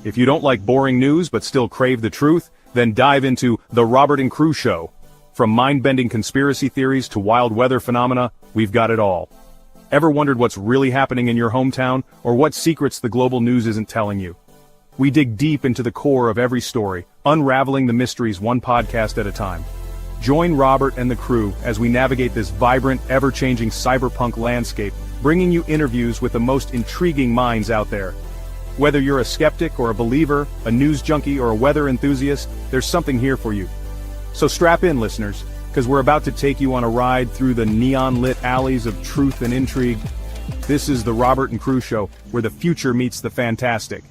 If you don't like boring news but still crave the truth, then dive into The Robert and Crew Show. From mind-bending conspiracy theories to wild weather phenomena, we've got it all. Ever wondered what's really happening in your hometown, or what secrets the global news isn't telling you? We dig deep into the core of every story, unraveling the mysteries one podcast at a time. Join Robert and the crew as we navigate this vibrant, ever-changing cyberpunk landscape, bringing you interviews with the most intriguing minds out there. Whether you're a skeptic or a believer, a news junkie or a weather enthusiast, there's something here for you. So strap in, listeners, because we're about to take you on a ride through the neon-lit alleys of truth and intrigue. This is the Robert and Crew Show, where the future meets the fantastic.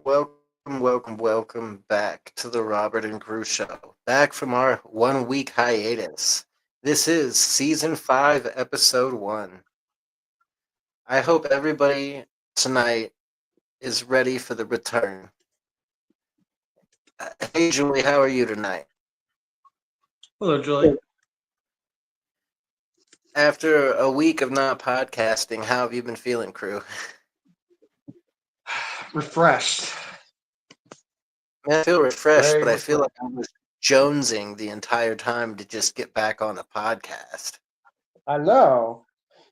Welcome back to the Robert and Crew Show. Back from our 1 week hiatus. This is season 5, episode 1. I hope everybody tonight is ready for the return. Hey, Julie, how are you tonight? Hello, Julie. After a week of not podcasting, how have you been feeling, crew? Refreshed. I feel refreshed, Very but I feel like refreshed. I was jonesing the entire time to just get back on a podcast. I know.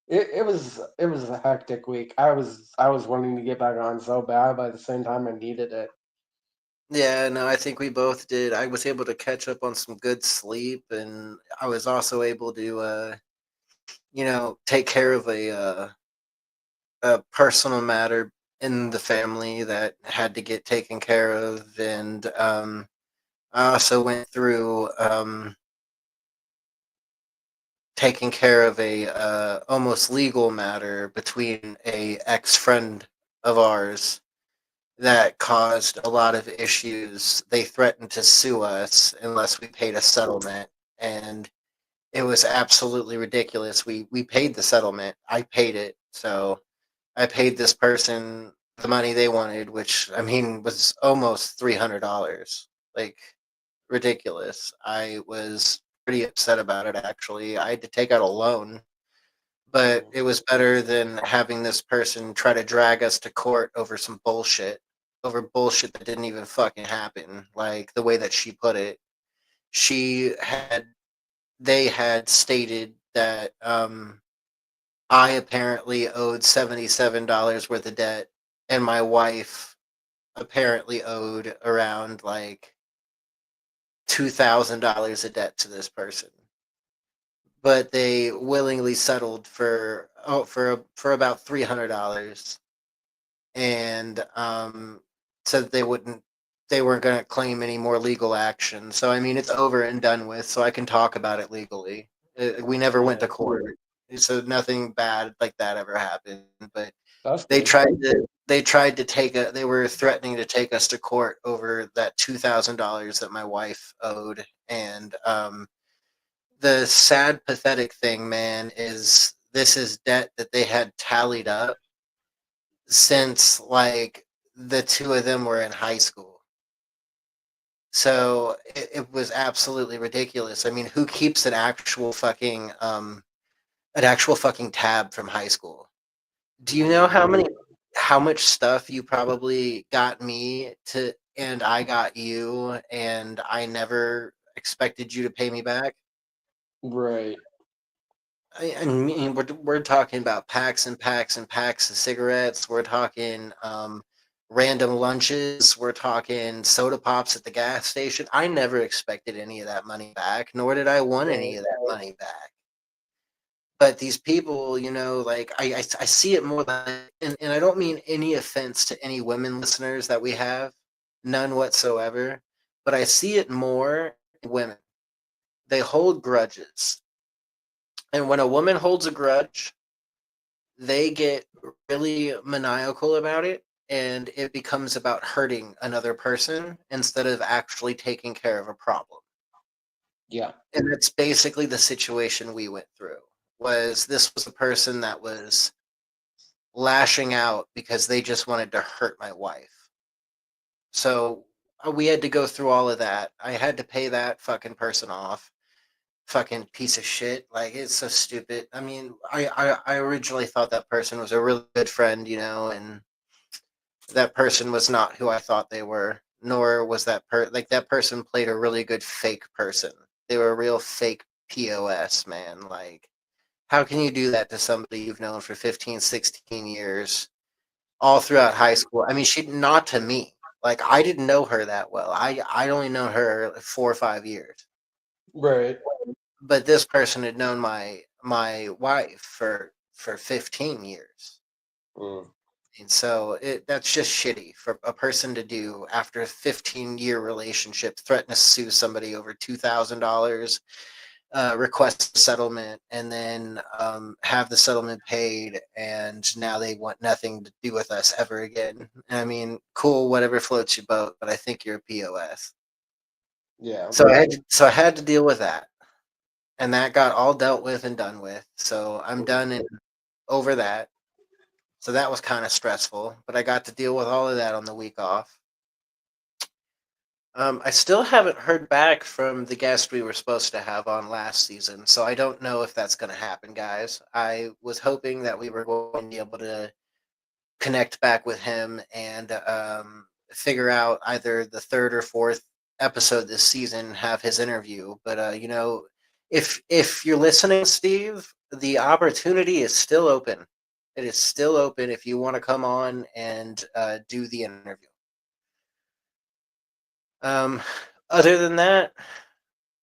It was a hectic week. I was wanting to get back on so bad, but at the same time I needed it. Yeah, no, I think we both did. I was able to catch up on some good sleep, and I was also able to, take care of a personal matter in the family that had to get taken care of, and I also went through taking care of a almost legal matter between a ex-friend of ours that caused a lot of issues. They threatened to sue us unless we paid a settlement, and it was absolutely ridiculous. We paid the settlement. I paid it, so I paid this person the money they wanted, which I mean was almost $300. Like, ridiculous. I was pretty upset about it, actually. I had to take out a loan, but it was better than having this person try to drag us to court over bullshit that didn't even fucking happen. Like the way that she put it, she had they had stated that I apparently owed $77 worth of debt, and my wife apparently owed around like $2,000 of debt to this person. But they willingly settled for about $300, and said they weren't going to claim any more legal action. So I mean, it's over and done with. So I can talk about it legally. We never went to court, so nothing bad like that ever happened. But That's they good. tried to they were threatening to take us to court over that $2,000 that my wife owed, and the sad, pathetic thing, man, is this is debt that they had tallied up since like the two of them were in high school. So it was absolutely ridiculous. I mean, who keeps an actual fucking tab from high school? Do you know how much stuff you probably got me to, and I got you, and I never expected you to pay me back? Right. I mean, we're talking about packs and packs and packs of cigarettes. We're talking random lunches. We're talking soda pops at the gas station. I never expected any of that money back, nor did I want any of that money back. But these people, like I see it more like, and I don't mean any offense to any women listeners that we have, none whatsoever. But I see it more in women. They hold grudges. And when a woman holds a grudge, they get really maniacal about it, and it becomes about hurting another person instead of actually taking care of a problem. Yeah. And that's basically the situation we went through. This was a person that was lashing out because they just wanted to hurt my wife. So we had to go through all of that. I had to pay that fucking person off. fucking piece of shit. Like, it's so stupid. I mean, I originally thought that person was a really good friend, and that person was not who I thought they were. Nor was that person played a really good fake person. They were a real fake POS, man. Like, how can you do that to somebody you've known for 15, 16 years, all throughout high school? I mean, she not to me. Like, I didn't know her that well. I only known her like 4 or 5 years. Right. But this person had known my wife for 15 years. Mm. And so that's just shitty for a person to do after a 15-year relationship, threaten to sue somebody over $2,000, request a settlement, and then have the settlement paid, and now they want nothing to do with us ever again. I mean, cool, whatever floats your boat, but I think you're a POS. Yeah. So I had to deal with that, and that got all dealt with and done with. So I'm done and over that. So that was kind of stressful, but I got to deal with all of that on the week off. I still haven't heard back from the guest we were supposed to have on last season, so I don't know if that's going to happen, guys. I was hoping that we were going to be able to connect back with him and figure out either the third or fourth episode this season, have his interview. But if you're listening, Steve, the opportunity is still open. It is still open if you want to come on and do the interview. Um, Other than that,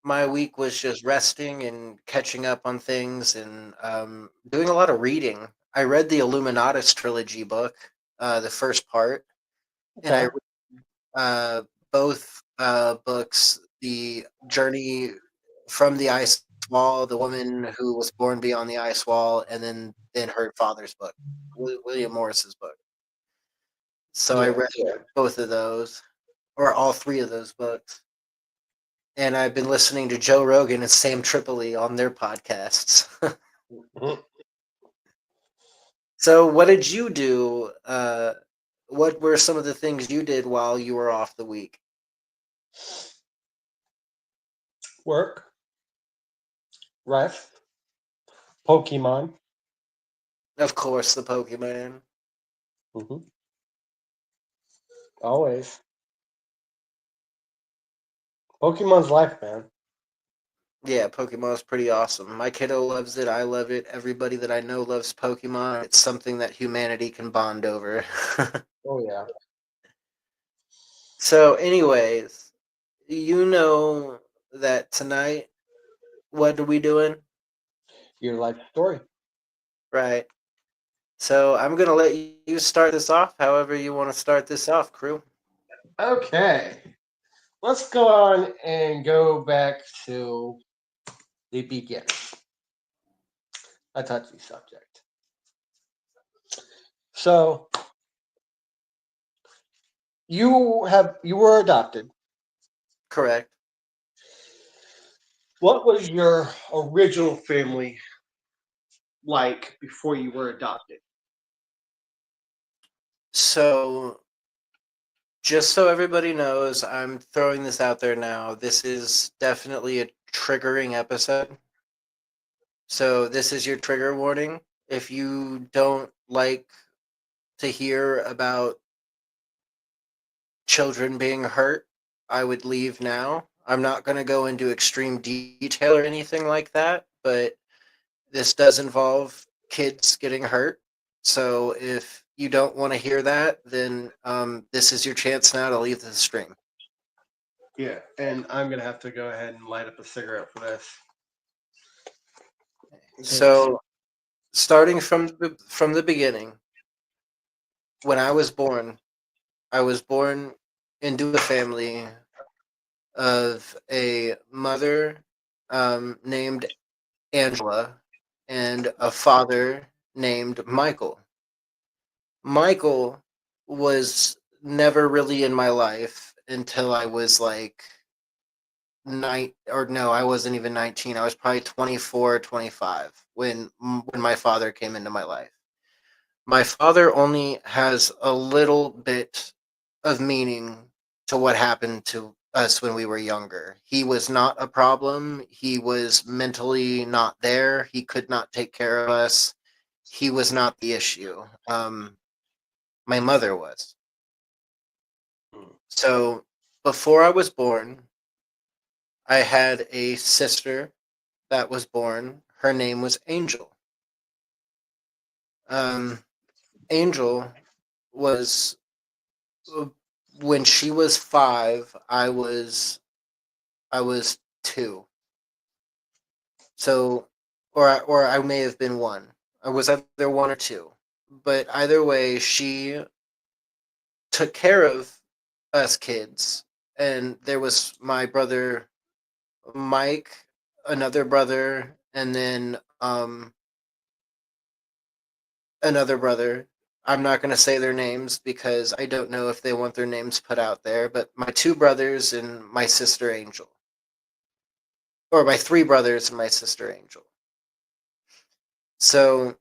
my week was just resting and catching up on things and doing a lot of reading. I read the Illuminatus trilogy book, the first part, and I Okay. read both books, The Journey from the Ice Wall, The Woman Who Was Born Beyond the Ice Wall, and then her father's book, William Morris's book. So I Yeah. read both of those, or all three of those books. And I've been listening to Joe Rogan and Sam Tripoli on their podcasts. Mhm. So, what did you do? What were some of the things you did while you were off the week? Work, rest, Pokemon. Of course, the Pokemon. Hmm. Always. Pokemon's life, man. Yeah, Pokemon's pretty awesome. My kiddo loves it. I love it. Everybody that I know loves Pokemon. It's something that humanity can bond over. Oh yeah. So, anyways, you know that tonight, what are we doing? Your life story. Right. So I'm gonna let you start this off. However you want to start this off, crew. Okay. Let's go on and go back to the beginning. A touchy subject. So you were adopted. Correct. What was your original family like before you were adopted? So just so everybody knows, I'm throwing this out there now. This is definitely a triggering episode. So this is your trigger warning. If you don't like to hear about children being hurt, I would leave now. I'm not going to go into extreme detail or anything like that, but this does involve kids getting hurt. So if you don't want to hear that, then this is your chance now to leave the stream. Yeah, and I'm gonna have to go ahead and light up a cigarette for this. So starting from the beginning, when I was born into a family of a mother named Angela and a father named Michael. Michael was never really in my life until I was like I wasn't even 19. I was probably 24, 25 when my father came into my life. My father only has a little bit of meaning to what happened to us when we were younger. He was not a problem. He was mentally not there. He could not take care of us. He was not the issue. My mother was. So before I was born, I had a sister that was born. Her name was Angel. Um, Angel was when she was 5. I was 2. So, or I may have been 1. I was either 1 or 2. But either way, she took care of us kids. And there was my brother Mike, another brother, and then another brother. I'm not going to say their names because I don't know if they want their names put out there, but my 2 brothers and my sister Angel. Or my 3 brothers and my sister Angel. So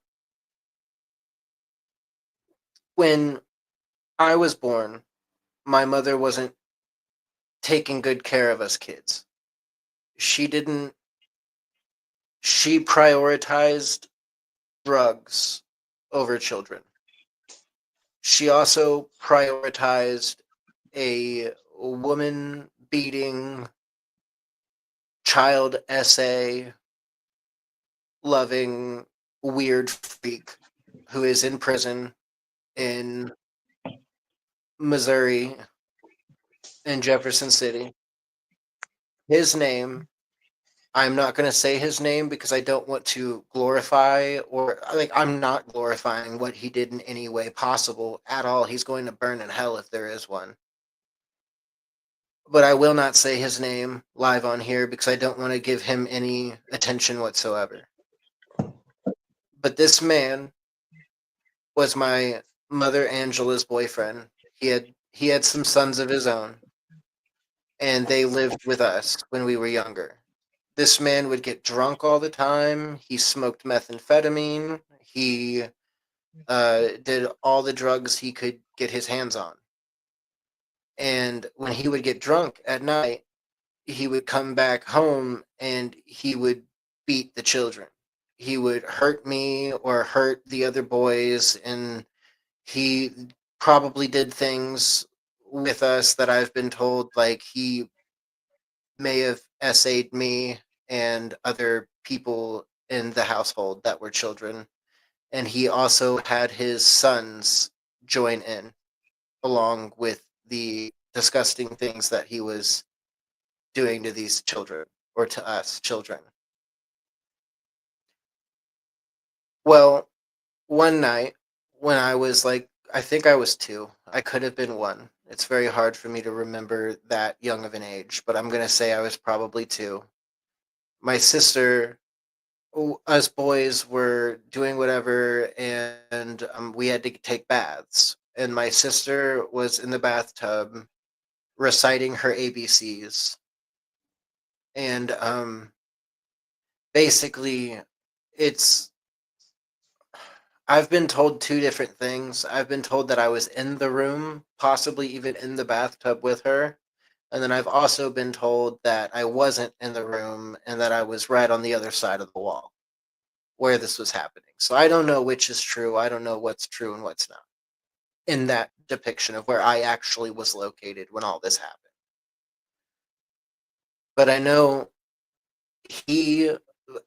when I was born, my mother wasn't taking good care of us kids. She didn't, she prioritized drugs over children. She also prioritized a woman beating, child essay loving, weird freak who is in prison in Missouri in Jefferson City. His name, I'm not going to say his name because I don't want to glorify, or like, I'm not glorifying what he did in any way possible at all. He's going to burn in hell if there is one. But I will not say his name live on here because I don't want to give him any attention whatsoever. But this man was my mother Angela's boyfriend. He had some sons of his own, and they lived with us when we were younger. This man would get drunk all the time. He smoked methamphetamine. He did all the drugs he could get his hands on. And when he would get drunk at night, he would come back home and he would beat the children. He would hurt me or hurt the other boys, and he probably did things with us that I've been told, like he may have essayed me and other people in the household that were children. And he also had his sons join in along with the disgusting things that he was doing to these children, or to us children. Well, one night when I was like, I think I was 2, I could have been 1. It's very hard for me to remember that young of an age, but I'm going to say I was probably 2. My sister, us boys were doing whatever, and we had to take baths. And my sister was in the bathtub reciting her ABCs. And basically, it's I've been told 2 different things. I've been told that I was in the room, possibly even in the bathtub with her. And then I've also been told that I wasn't in the room and that I was right on the other side of the wall where this was happening. So I don't know which is true. I don't know what's true and what's not in that depiction of where I actually was located when all this happened. But I know he,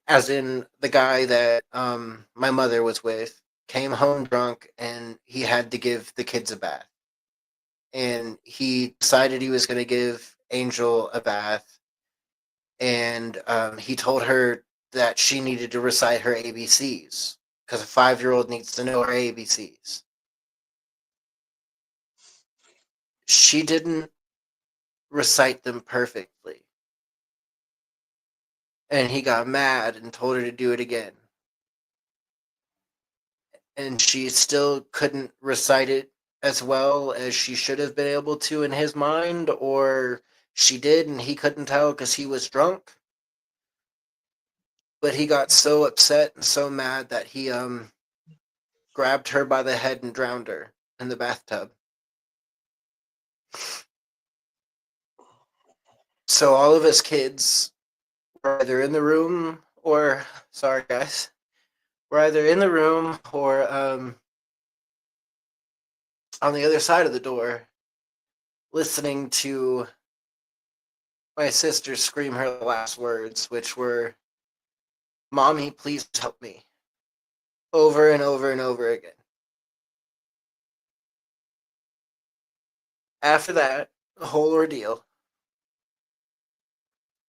as in the guy that my mother was with, came home drunk and he had to give the kids a bath. And he decided he was going to give Angel a bath. And he told her that she needed to recite her ABCs because a 5-year-old needs to know her ABCs. She didn't recite them perfectly. And he got mad and told her to do it again. And she still couldn't recite it as well as she should have been able to in his mind, or she did and he couldn't tell because he was drunk. But he got so upset and so mad that he grabbed her by the head and drowned her in the bathtub. So all of us kids were either in the room or, sorry guys, we're either in the room or on the other side of the door, listening to my sister scream her last words, which were, "Mommy, please help me," over and over and over again. After that whole ordeal,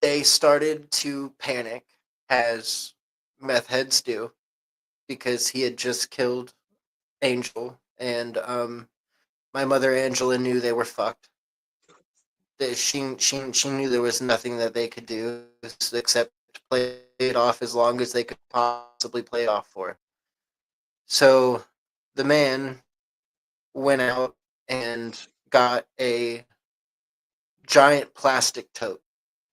they started to panic, as meth heads do, because he had just killed Angel, and my mother Angela knew they were fucked. That she knew there was nothing that they could do except play it off as long as they could possibly play it off for. So the man went out and got a giant plastic tote.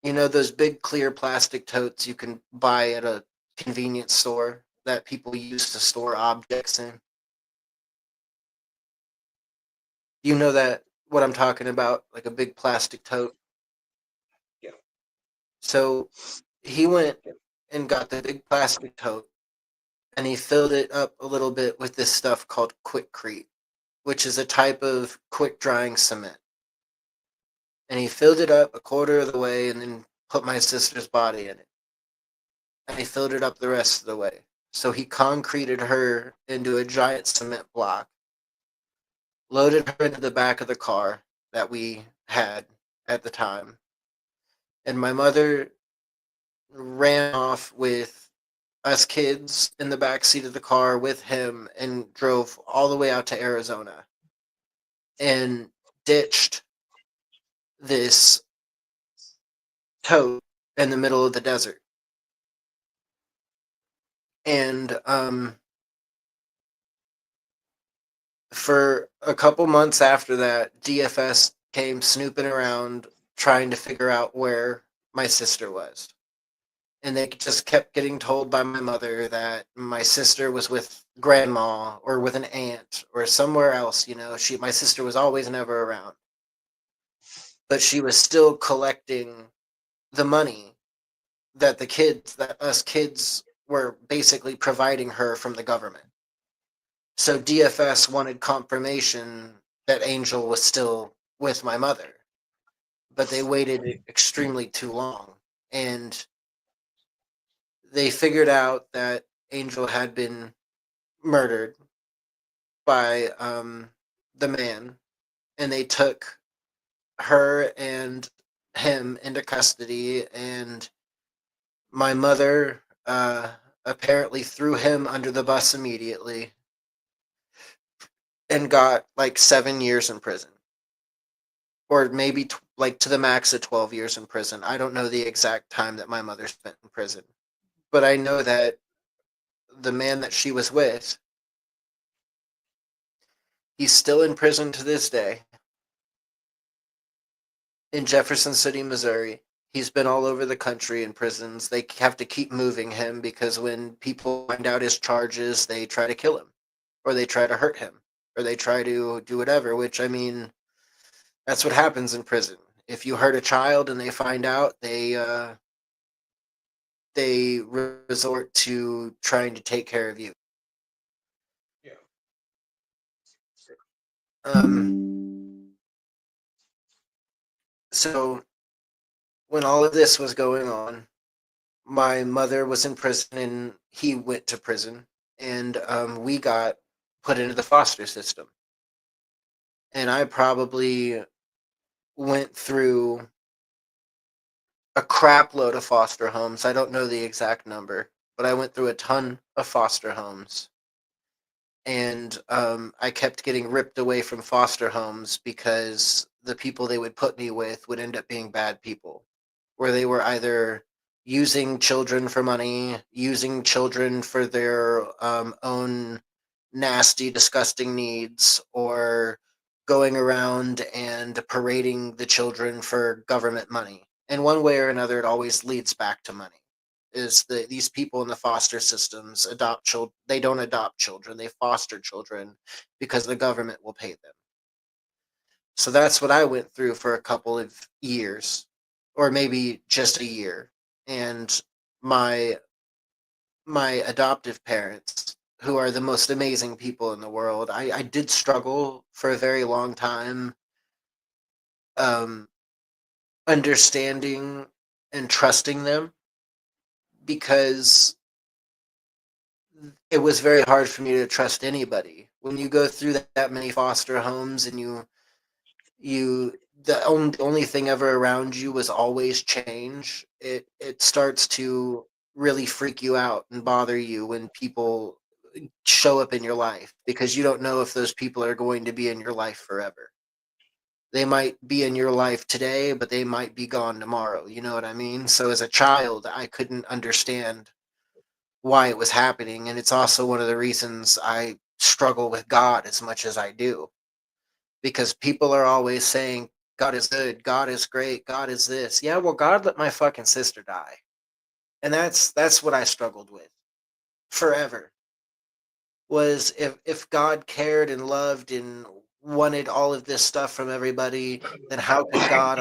You know those big clear plastic totes you can buy at a convenience store that people use to store objects in? You know that what I'm talking about, like a big plastic tote. Yeah. So he went and got the big plastic tote and he filled it up a little bit with this stuff called Quickcrete, which is a type of quick drying cement. And he filled it up a quarter of the way and then put my sister's body in it. And he filled it up the rest of the way. So he concreted her into a giant cement block, loaded her into the back of the car that we had at the time. And my mother ran off with us kids in the back seat of the car with him and drove all the way out to Arizona and ditched this tote in the middle of the desert. And for a couple months after that, DFS came snooping around trying to figure out where my sister was. And they just kept getting told by my mother that my sister was with grandma or with an aunt or somewhere else. You know, my sister was always never around, but she was still collecting the money that us kids were basically providing her from the government. So DFS wanted confirmation that Angel was still with my mother, but they waited extremely too long. And they figured out that Angel had been murdered by the man, and they took her and him into custody. And my mother apparently threw him under the bus immediately and got like 7 years in prison, or maybe like to the max of 12 years in prison. I don't know the exact time that my mother spent in prison, but I know that the man that she was with, he's still in prison to this day in Jefferson City, Missouri. He's been all over the country in prisons. They have to keep moving him because when people find out his charges, they try to kill him, or they try to hurt him, or they try to do whatever, which, I mean, that's what happens in prison. If you hurt a child and they find out, they resort to trying to take care of you. Yeah. So when all of this was going on, my mother was in prison and he went to prison, and we got put into the foster system. And I probably went through a crap load of foster homes. I don't know the exact number, but I went through a ton of foster homes. And I kept getting ripped away from foster homes because the people they would put me with would end up being bad people, where they were either using children for money, using children for their own nasty, disgusting needs, or going around and parading the children for government money. In one way or another, it always leads back to money. Is these people in the foster systems adopt children? They don't adopt children; they foster children because the government will pay them. So that's what I went through for a couple of years. or maybe just a year. And my my adoptive parents, who are the most amazing people in the world, I did struggle for a very long time, um, understanding and trusting them, because it was very hard for me to trust anybody. When you go through that many foster homes and you the only thing ever around you was always change, it starts to really freak you out and bother you when people show up in your life, because you don't know if those people are going to be in your life forever. They might be in your life today, but they might be gone tomorrow. You know what I mean? So as a child, I couldn't understand why it was happening. And it's also one of the reasons I struggle with God as much as I do, because people are always saying, God is good, God is great, God is this. Yeah, well, God let my fucking sister die. And that's what I struggled with forever. Was if God cared and loved and wanted all of this stuff from everybody, then how could God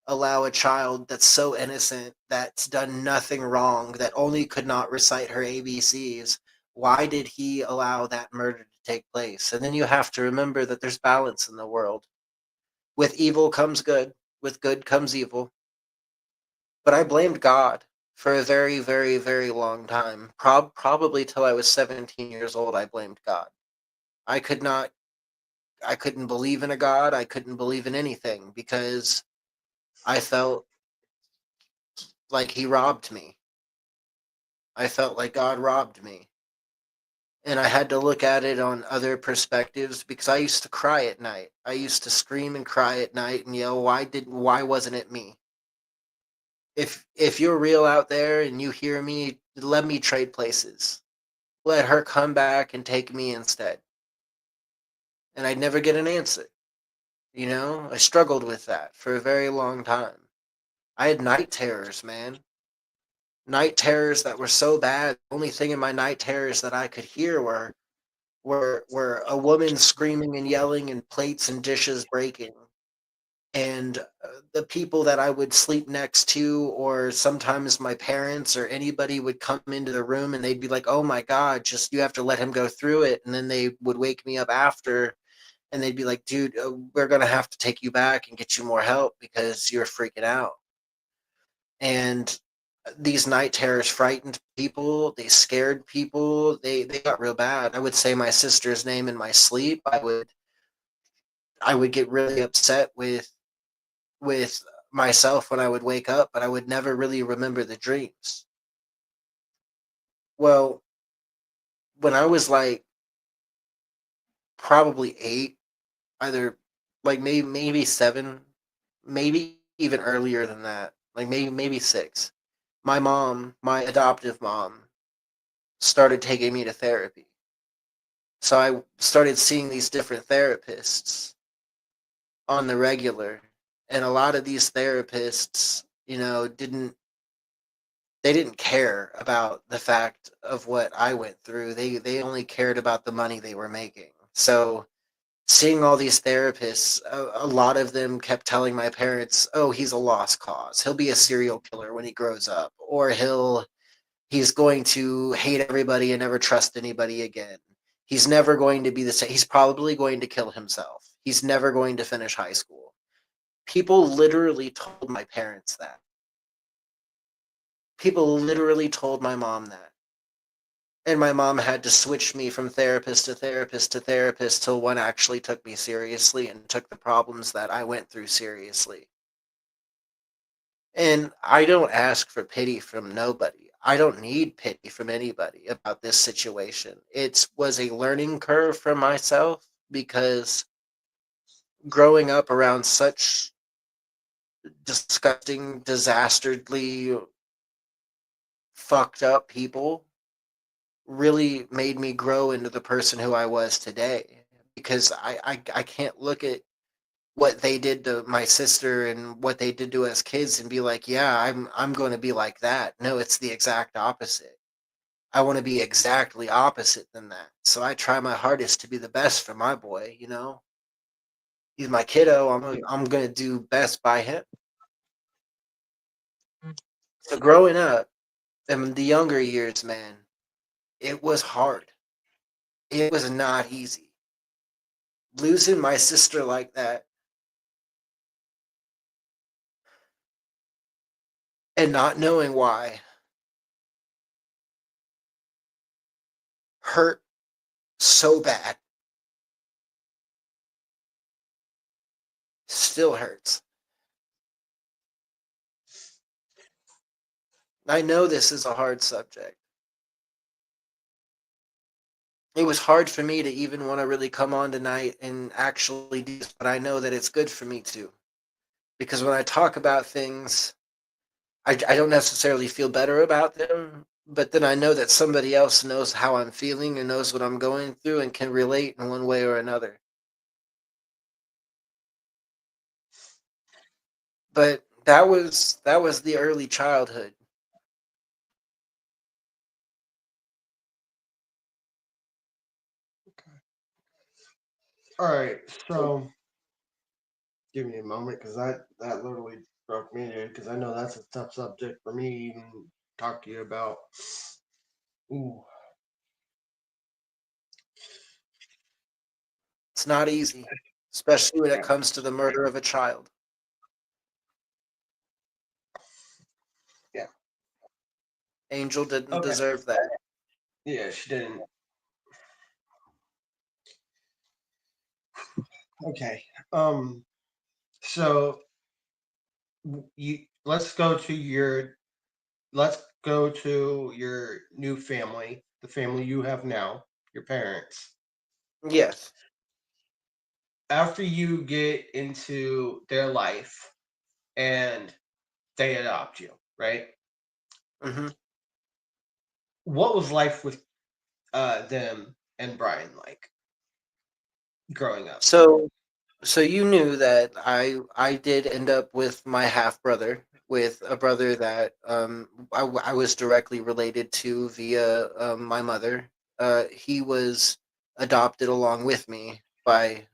allow a child that's so innocent, that's done nothing wrong, that only could not recite her ABCs? Why did he allow that murder to take place? And then you have to remember that there's balance in the world. With evil comes good, with good comes evil. But I blamed God for a very, very, very long time. Probably till I was 17 years old, I blamed God. I could not, I couldn't believe in a God. I couldn't believe in anything because I felt like he robbed me. I felt like God robbed me. And I had to look at it on other perspectives, because I used to cry at night. I used to scream and cry at night and yell, why wasn't it me? If you're real out there and you hear me, let me trade places. Let her come back and take me instead. And I'd never get an answer. You know, I struggled with that for a very long time. I had night terrors, man. Night terrors that were so bad. The only thing in my night terrors that I could hear were a woman screaming and yelling and plates and dishes breaking. And the people that I would sleep next to, or sometimes my parents or anybody, would come into the room and they'd be like, "Oh my God, just you have to let him go through it." And then they would wake me up after and they'd be like, "Dude, we're going to have to take you back and get you more help because you're freaking out." And these night terrors frightened people. They scared people. They got real bad. I would say my sister's name in my sleep. I would get really upset with myself when I would wake up, but I would never really remember the dreams. Well, when I was like probably 8, either like maybe 7, maybe even earlier than that, like maybe 6, my mom, my adoptive mom, started taking me to therapy. So I started seeing these different therapists on the regular, and a lot of these therapists, they didn't care about the fact of what I went through. They only cared about the money they were making. So seeing all these therapists, a lot of them kept telling my parents, "Oh, he's a lost cause. He'll be a serial killer when he grows up, or he's going to hate everybody and never trust anybody again. He's never going to be the same. He's probably going to kill himself. He's never going to finish high school." People literally told my parents that. People literally told my mom that. And my mom had to switch me from therapist to therapist to therapist till one actually took me seriously and took the problems that I went through seriously. And I don't ask for pity from nobody. I don't need pity from anybody about this situation. It was a learning curve for myself, because growing up around such disgusting, disastardly fucked up people really made me grow into the person who I was today. Because I can't look at what they did to my sister and what they did to us kids and be like, yeah, I'm going to be like that. No, it's the exact opposite. I want to be exactly opposite than that. So I try my hardest to be the best for my boy, He's my kiddo. I'm going to do best by him. So growing up in the younger years, man, it was hard. It was not easy. Losing my sister like that and not knowing why hurt so bad. Still hurts. I know this is a hard subject. It was hard for me to even want to really come on tonight and actually do this, but I know that it's good for me too. Because when I talk about things, I don't necessarily feel better about them, but then I know that somebody else knows how I'm feeling and knows what I'm going through and can relate in one way or another. But that was the early childhood. All right, so give me a moment because that literally broke me, dude. Because I know that's a tough subject for me to even talk to you about. Ooh, It's not easy, especially when it yeah, comes to the murder of a child. yeah. Angel didn't Okay. deserve that. Yeah, she didn't. Okay. So you let's go to your new family, the family you have now, your parents. Yes. After you get into their life and they adopt you, right? Hmm. What was life with them and Brian like growing up? So so you knew that I did end up with my half brother, with a brother that I was directly related to via my mother. He was adopted along with me by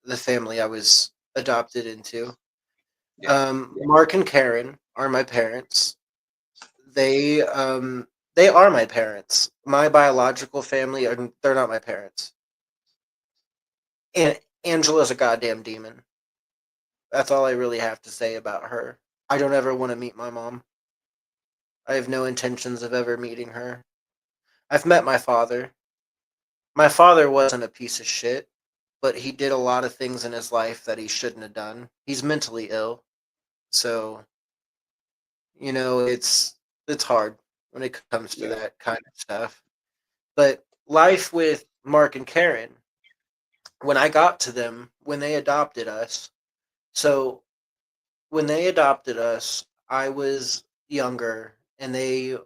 the family I was adopted into. Yeah. Mark and Karen are my parents. They are my parents. My biological family are they're not my parents. And Angela's a goddamn demon. That's all I really have to say about her. I don't ever want to meet my mom. I have no intentions of ever meeting her. I've met my father. My father wasn't a piece of shit, but he did a lot of things in his life that he shouldn't have done. He's mentally ill. So, it's hard when it comes to Yeah. that kind of stuff. But life with Mark and Karen, when I got to them, when they adopted us, so when they adopted us, I was younger and they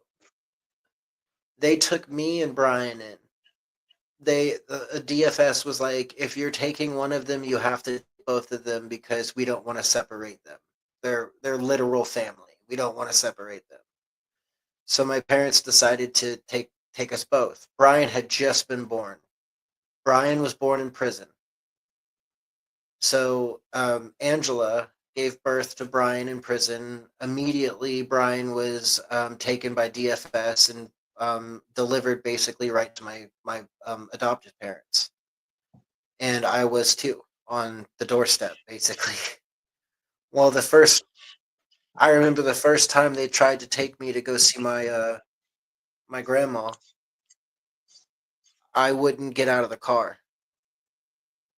took me and Brian in. The DFS was like, if you're taking one of them, you have to take both of them because we don't want to separate them. They're literal family. We don't want to separate them. So my parents decided to take us both. Brian had just been born. Brian was born in prison. So Angela gave birth to Brian in prison. Immediately, Brian was taken by DFS and delivered basically right to my adopted parents, and I was too on the doorstep, basically. Well, I remember the first time they tried to take me to go see my grandma. I wouldn't get out of the car.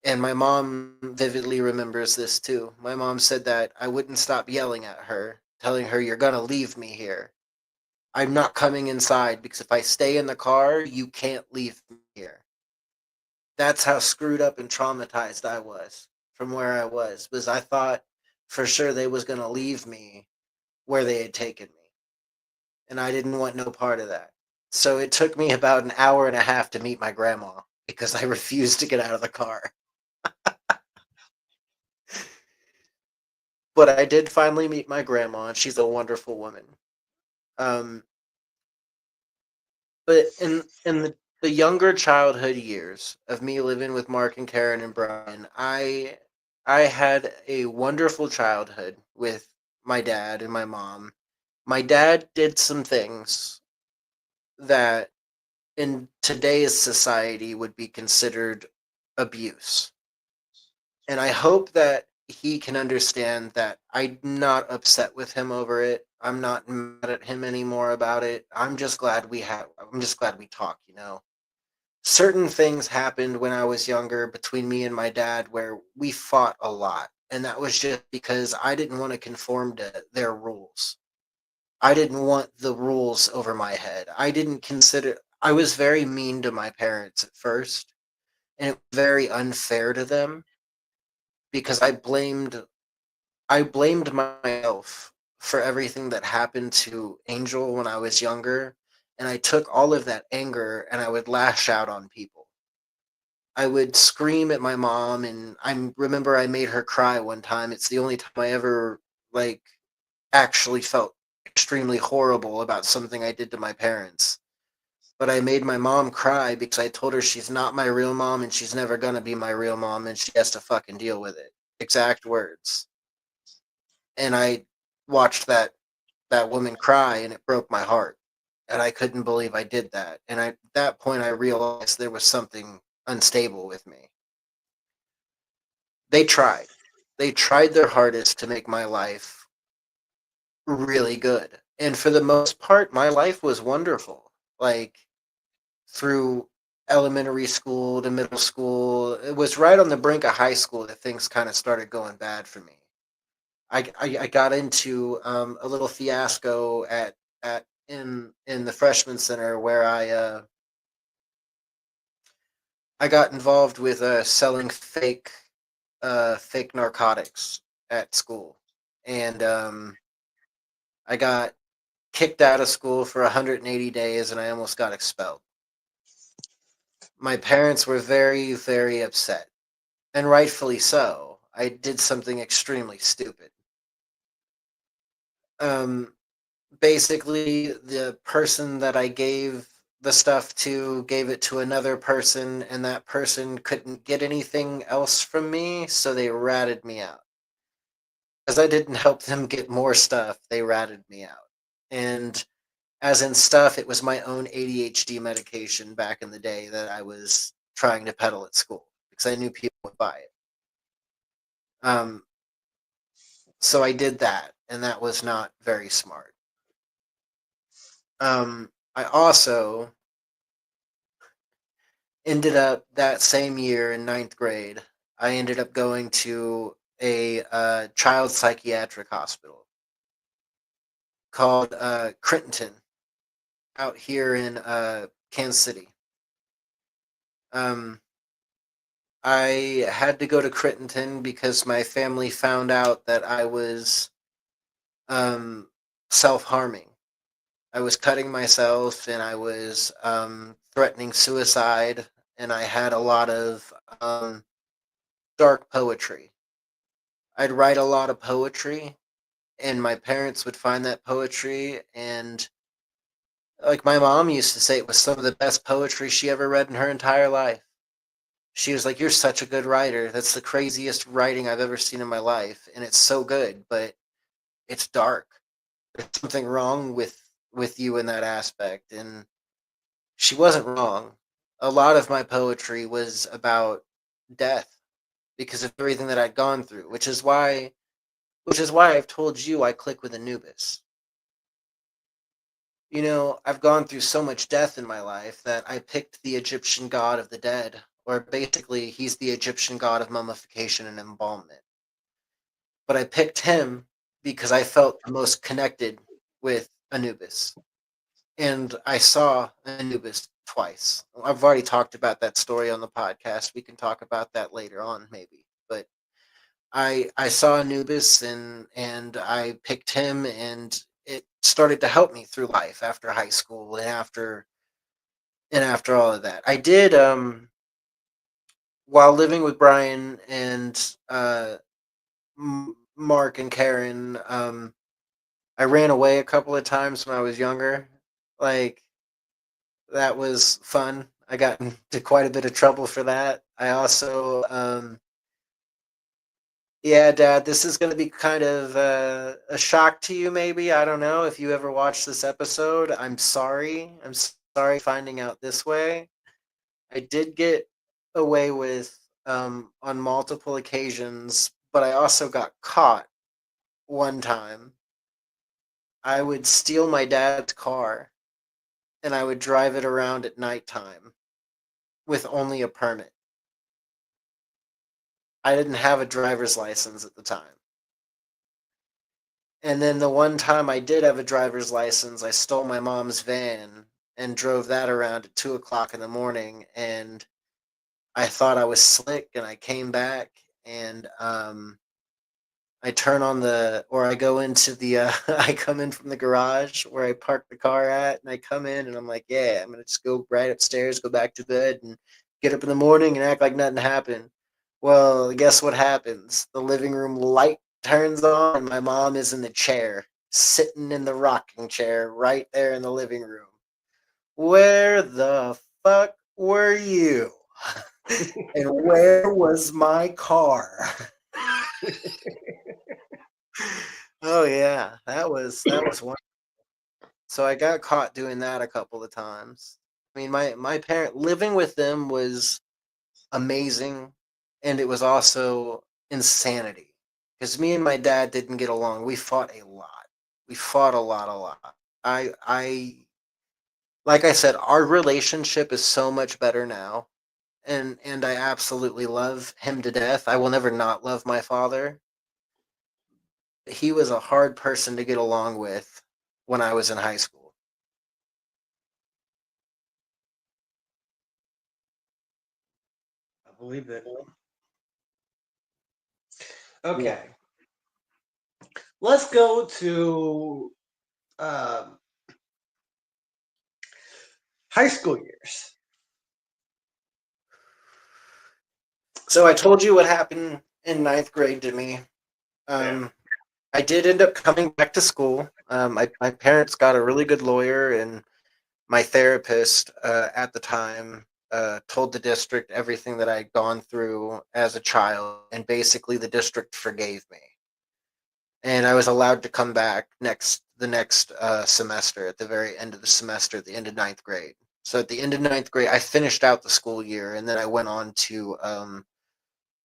And my mom vividly remembers this too. My mom said that I wouldn't stop yelling at her, telling her, "You're gonna leave me here. I'm not coming inside because if I stay in the car, you can't leave me here." That's how screwed up and traumatized I was from where I was I thought for sure they was gonna leave me where they had taken me. And I didn't want no part of that. So it took me about an hour and a half to meet my grandma because I refused to get out of the car. But I did finally meet my grandma, and she's a wonderful woman. Um, but in the younger childhood years of me living with Mark and Karen and Brian, I had a wonderful childhood with my dad and my mom. My dad did some things that in today's society would be considered abuse. And I hope that he can understand that I'm not upset with him over it. I'm not mad at him anymore about it. I'm just glad we talk, you know. Certain things happened when I was younger between me and my dad where we fought a lot. And that was just because I didn't want to conform to their rules. I didn't want the rules over my head. I was very mean to my parents at first, and it was very unfair to them because I blamed myself for everything that happened to Angel when I was younger, and I took all of that anger and I would lash out on people. I would scream at my mom, and I remember I made her cry one time. It's the only time I ever like actually felt extremely horrible about something I did to my parents. But I made my mom cry because I told her she's not my real mom and she's never gonna be my real mom and she has to fucking deal with it. Exact words. And I watched that woman cry and it broke my heart. And I couldn't believe I did that. And at that point I realized there was something unstable with me. They tried. They tried their hardest to make my life really good. And for the most part, my life was wonderful. Like through elementary school to middle school, it was right on the brink of high school that things kind of started going bad for me. I got into a little fiasco at in the freshman center where I got involved with selling fake narcotics at school, and I got kicked out of school for 180 days, and I almost got expelled. My parents were very, very upset, and rightfully so. I did something extremely stupid. Um, Basically, the person that I gave the stuff to gave it to another person, and that person couldn't get anything else from me, so they ratted me out. As I didn't help them get more stuff, they ratted me out. And as in stuff, it was my own ADHD medication back in the day that I was trying to peddle at school because I knew people would buy it. Um, so I did that, and that was not very smart. I also ended up that same year in ninth grade. I ended up going to a child psychiatric hospital called Crittenton out here in Kansas City. Um, I had to go to Crittenton because my family found out that I was um, self harming. I was cutting myself and I was threatening suicide, and I had a lot of dark poetry. I'd write a lot of poetry, and my parents would find that poetry, and like my mom used to say, it was some of the best poetry she ever read in her entire life. She was like, "You're such a good writer. That's the craziest writing I've ever seen in my life, and it's so good, but it's dark. There's something wrong with you in that aspect." And she wasn't wrong. A lot of my poetry was about death because of everything that I'd gone through, which is why I've told you I click with Anubis. You know, I've gone through so much death in my life that I picked the Egyptian god of the dead, or basically, he's the Egyptian god of mummification and embalmment. But I picked him because I felt the most connected with Anubis. And I saw Anubis twice. I've already talked about that story on the podcast. We can talk about that later on, maybe. But I saw Anubis and I picked him, and it started to help me through life after high school and after all of that. I did while living with Brian and Mark and Karen. I ran away a couple of times when I was younger. Like that was fun. I got into quite a bit of trouble for that. I also Yeah, Dad, this is going to be kind of a shock to you, maybe. I don't know if you ever watched this episode. I'm sorry. Sorry finding out this way. I did get away with on multiple occasions, but I also got caught one time. I would steal my dad's car and I would drive it around at nighttime with only a permit. I didn't have a driver's license at the time. And then the one time I did have a driver's license, I stole my mom's van and drove that around at 2 o'clock in the morning. And I thought I was slick, and I came back and I turn on or I go into I come in from the garage where I parked the car at, and I come in and I'm like, yeah, I'm gonna just go right upstairs, go back to bed, and get up in the morning and act like nothing happened. Well, guess what happens? The living room light turns on, and my mom is in the chair, sitting in the rocking chair right there in the living room. Where the fuck were you? And where was my car? Oh yeah, that was one. So I got caught doing that a couple of times. I mean, my parent living with them was amazing, and it was also insanity because me and my dad didn't get along. We fought a lot. We fought a lot. I like I said, our relationship is so much better now, and I absolutely love him to death. I will never not love my father. He was a hard person to get along with when I was in high school. I believe it. Yeah. Okay, let's go to um, high school years. So I told you what happened in ninth grade to me. Yeah. Um, I did end up coming back to school. My parents got a really good lawyer, and my therapist at the time told the district everything that I'd gone through as a child, and basically the district forgave me, and I was allowed to come back the next semester at the very end of the semester, at the end of ninth grade. So at the end of ninth grade, I finished out the school year, and then I went on to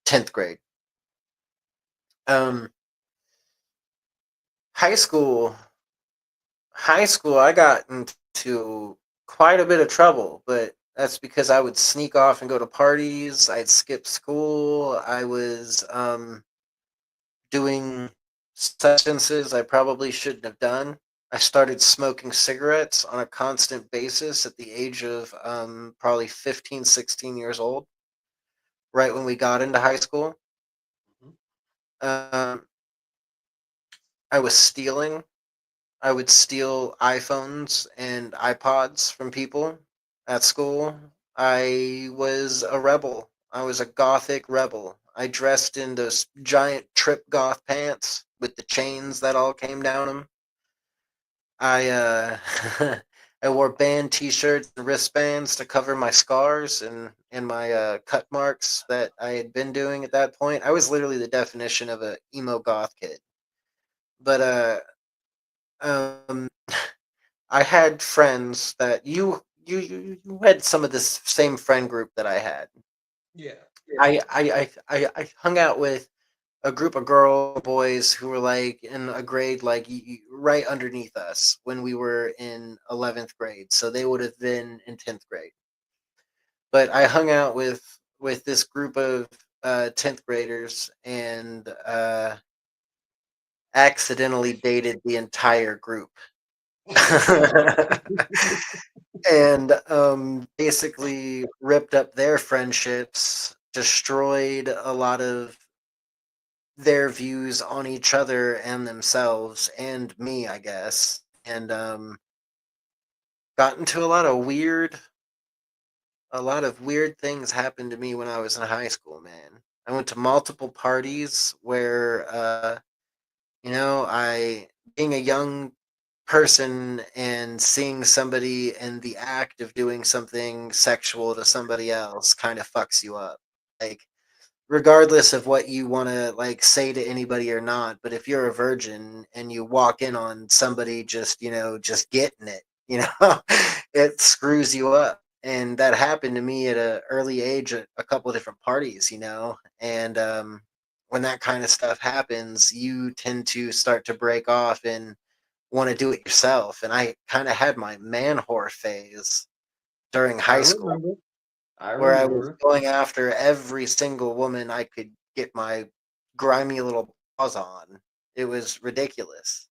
10th grade. Um, high school, high school, I got into quite a bit of trouble, but that's because I would sneak off and go to parties. I'd skip school. I was doing substances I probably shouldn't have done. I started smoking cigarettes on a constant basis at the age of probably 15, 16 years old, right when we got into high school. Um, I was stealing. I would steal iPhones and iPods from people at school. I was a rebel. I was a gothic rebel. I dressed in those giant trip goth pants with the chains that all came down them. I I wore band T-shirts and wristbands to cover my scars and my cut marks that I had been doing at that point. I was literally the definition of a emo goth kid. But um, I had friends that you had some of this same friend group that I had. Yeah. I hung out with a group of girl boys who were like in a grade like right underneath us when we were in 11th grade, so they would have been in 10th grade. But I hung out with this group of 10th graders and accidentally dated the entire group. And basically ripped up their friendships, destroyed a lot of their views on each other and themselves and me, I guess, and got into a lot of weird things happened to me when I was in high school, man. I went to multiple parties where I being a young person and seeing somebody in the act of doing something sexual to somebody else kind of fucks you up. Like regardless of what you want to like say to anybody or not, but if you're a virgin and you walk in on somebody just, just getting it, it screws you up. And that happened to me at an early age at a couple of different parties, and when that kind of stuff happens, you tend to start to break off and want to do it yourself. And I kind of had my man whore phase during I high school remember. I where I was remember. going after every single woman I could get my grimy little paws on. It was ridiculous.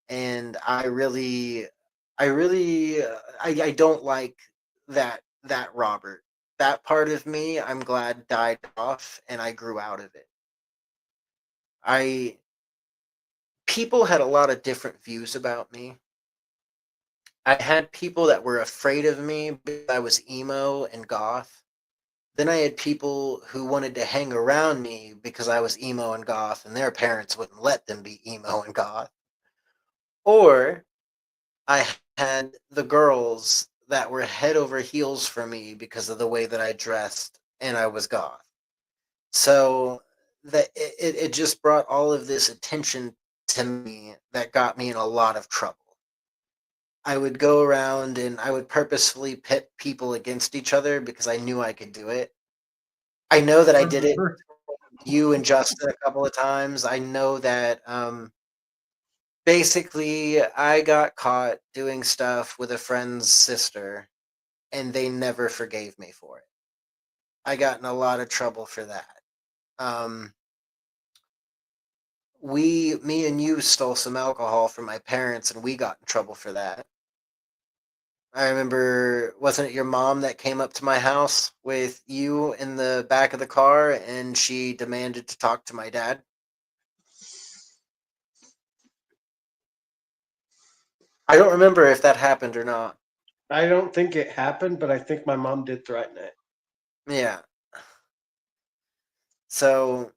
And I don't like that Robert. That part of me, I'm glad died off and I grew out of it. I People had a lot of different views about me. I had people that were afraid of me because I was emo and goth. Then I had people who wanted to hang around me because I was emo and goth, and their parents wouldn't let them be emo and goth. Or I had the girls that were head over heels for me because of the way that I dressed and I was goth. So that it just brought all of this attention to me that got me in a lot of trouble. I would go around and I would purposefully pit people against each other because I knew I could do it. I know that I I did it remember. you and Justin a couple of times. I know that basically I got caught doing stuff with a friend's sister and they never forgave me for it. I got in a lot of trouble for that. Um, me and you stole some alcohol from my parents and we got in trouble for that. I remember, wasn't it your mom that came up to my house with you in the back of the car and she demanded to talk to my dad? I don't remember if that happened or not. I don't think it happened, but I think my mom did threaten it. Yeah. So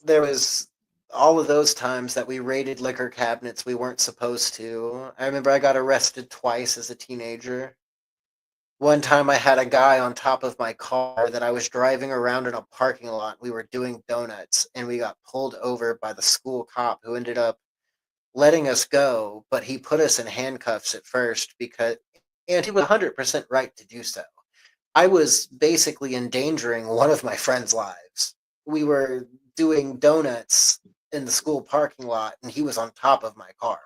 there was all of those times that we raided liquor cabinets we weren't supposed to. I remember I got arrested twice as a teenager. One time I had a guy on top of my car that I was driving around in a parking lot. We were doing donuts and we got pulled over by the school cop who ended up letting us go, but he put us in handcuffs at first and he was 100% right to do so. I was basically endangering one of my friends' lives. We were doing donuts in the school parking lot, and he was on top of my car,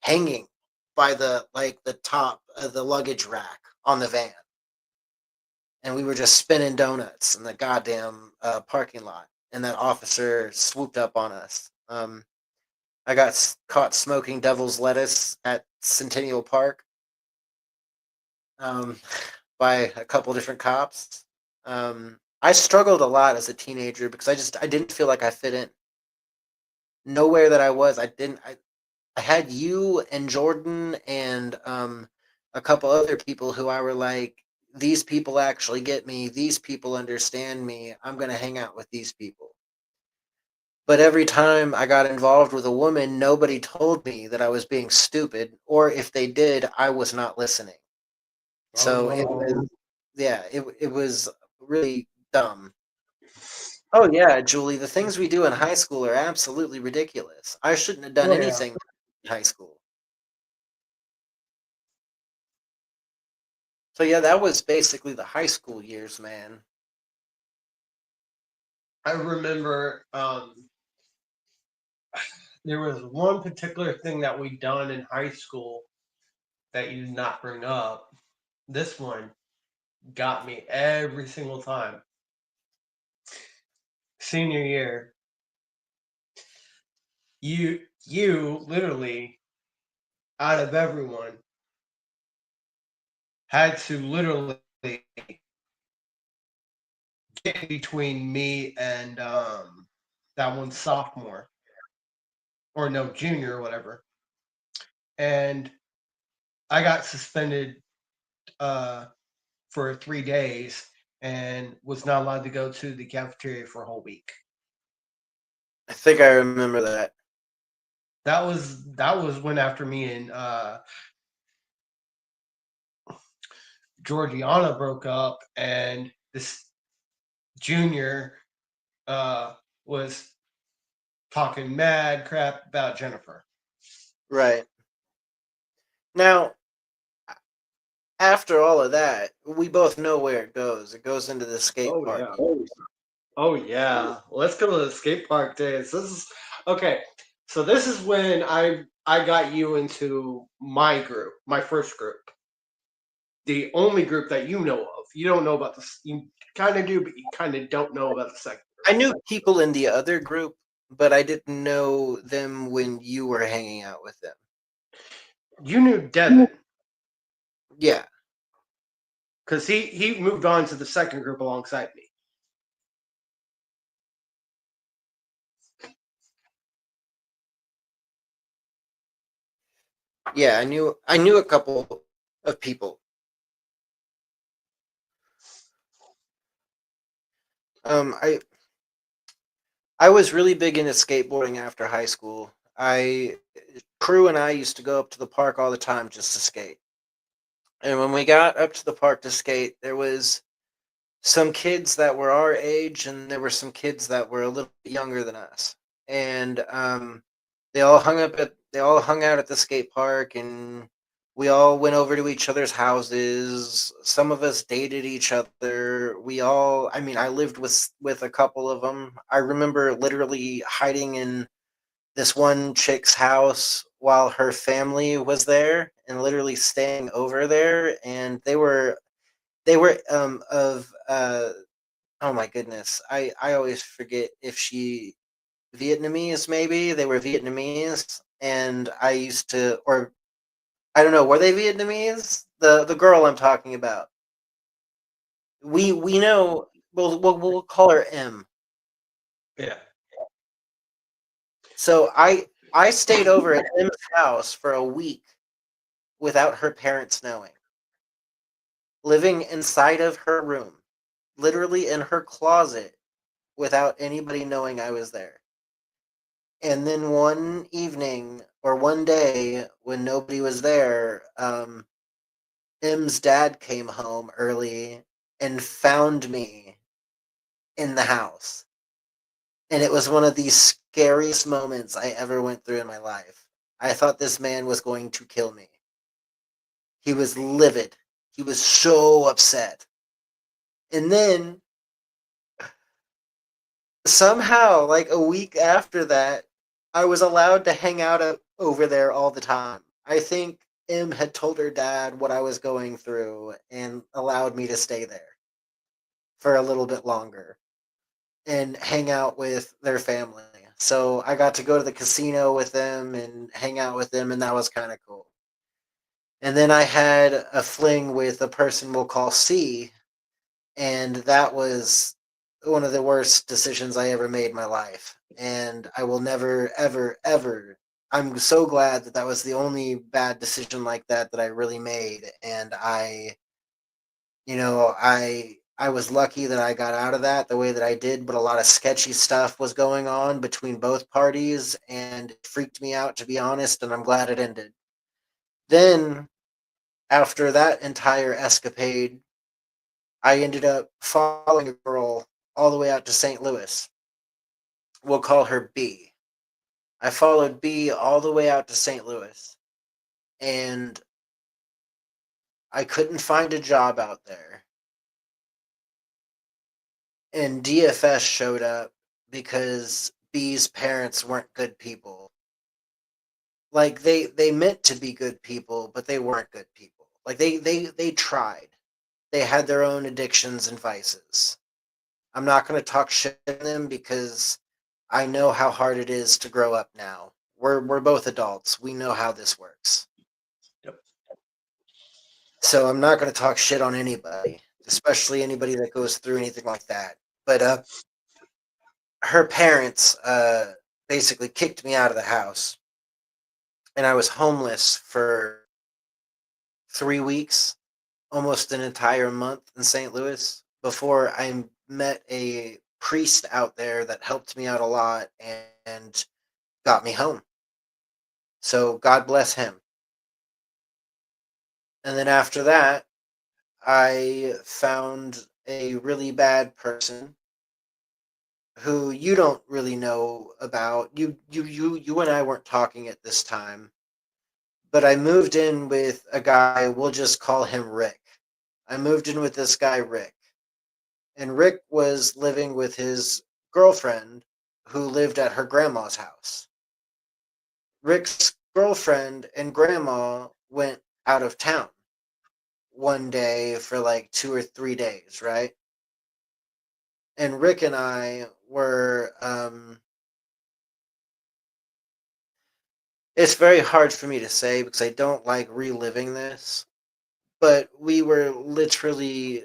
hanging by the top of the luggage rack on the van, and we were just spinning donuts in the goddamn parking lot. And that officer swooped up on us. I got caught smoking devil's lettuce at Centennial Park. Um, by a couple different cops. I struggled a lot as a teenager because I didn't feel like I fit in. Nowhere that I was, I didn't. I had you and Jordan and a couple other people who I were like, these people actually get me. These people understand me. I'm gonna hang out with these people. But every time I got involved with a woman, nobody told me that I was being stupid, or if they did, I was not listening. I was So one it of was, them. yeah, it was really dumb. Oh yeah, Julie, the things we do in high school are absolutely ridiculous. I shouldn't have done Oh yeah. anything in high school. So yeah, that was basically the high school years, man. I remember there was one particular thing that we done in high school that you did not bring up. This one got me every single time. Senior year, you literally out of everyone had to literally get between me and that one sophomore or no junior or whatever, and I got suspended uh, for 3 days and was not allowed to go to the cafeteria for a whole week. I think I remember that. That was when after me and Georgiana broke up, and this junior was talking mad crap about Jennifer. Right. Now, after all of that, we both know where it goes. It goes into the skate Oh park. yeah. Oh yeah. Let's go to the skate park days. This is okay. So this is when I got you into my group, my first group. The only group that you know of. You don't know about this. You kind of do, but you kind of don't know about the second I group. knew people in the other group, but I didn't know them when you were hanging out with them. You knew Devin Yeah. because he moved on to the second group alongside me. Yeah, I knew a couple of people. I was really big into skateboarding after high school. Crew and I used to go up to the park all the time just to skate. And when we got up to the park to skate, there was some kids that were our age, and there were some kids that were a little bit younger than us. And they all hung out at the skate park, and we all went over to each other's houses. Some of us dated each other. I mean, I lived with a couple of them. I remember literally hiding in this one chick's house while her family was there, and literally staying over there. And they were of oh my goodness, I always forget if she Vietnamese. Maybe they were Vietnamese, and I used to, or I don't know, were they Vietnamese? The girl I'm talking about. We know. We'll call her M. Yeah. So I stayed over at M's house for a week without her parents knowing, living inside of her room, literally in her closet, without anybody knowing I was there. And then one evening or one day when nobody was there, M's dad came home early and found me in the house. And it was one of the scariest moments I ever went through in my life. I thought this man was going to kill me. He was livid. He was so upset. And then somehow, like a week after that, I was allowed to hang out over there all the time. I think M had told her dad what I was going through and allowed me to stay there for a little bit longer and hang out with their family. So I got to go to the casino with them and hang out with them, and that was kind of cool. And then I had a fling with a person we'll call C, and that was one of the worst decisions I ever made in my life. And I will never, ever, ever. I'm so glad that that was the only bad decision like that I really made. And I was lucky that I got out of that the way that I did, but a lot of sketchy stuff was going on between both parties, and it freaked me out, to be honest. And I'm glad it ended. Then, after that entire escapade, I ended up following a girl all the way out to St. Louis. We'll call her B. I followed B all the way out to St. Louis, and I couldn't find a job out there. And DFS showed up because B's parents weren't good people. Like they meant to be good people, but they weren't good people. Like they tried. They had their own addictions and vices. I'm not going to talk shit on them because I know how hard it is to grow up now. We're both adults. We know how this works. Yep. So I'm not going to talk shit on anybody, especially anybody that goes through anything like that. But her parents basically kicked me out of the house, and I was homeless for 3 weeks, almost an entire month in St. Louis before I met a priest out there that helped me out a lot and got me home. So God bless him. And then after that, I found a really bad person who you don't really know about. You and I weren't talking at this time, but I moved in with a guy. We'll just call him Rick. I moved in with this guy Rick, and Rick was living with his girlfriend, who lived at her grandma's house. Rick's girlfriend and grandma went out of town one day for like 2 or 3 days, right? And Rick and I were it's very hard for me to say because I don't like reliving this, but we were literally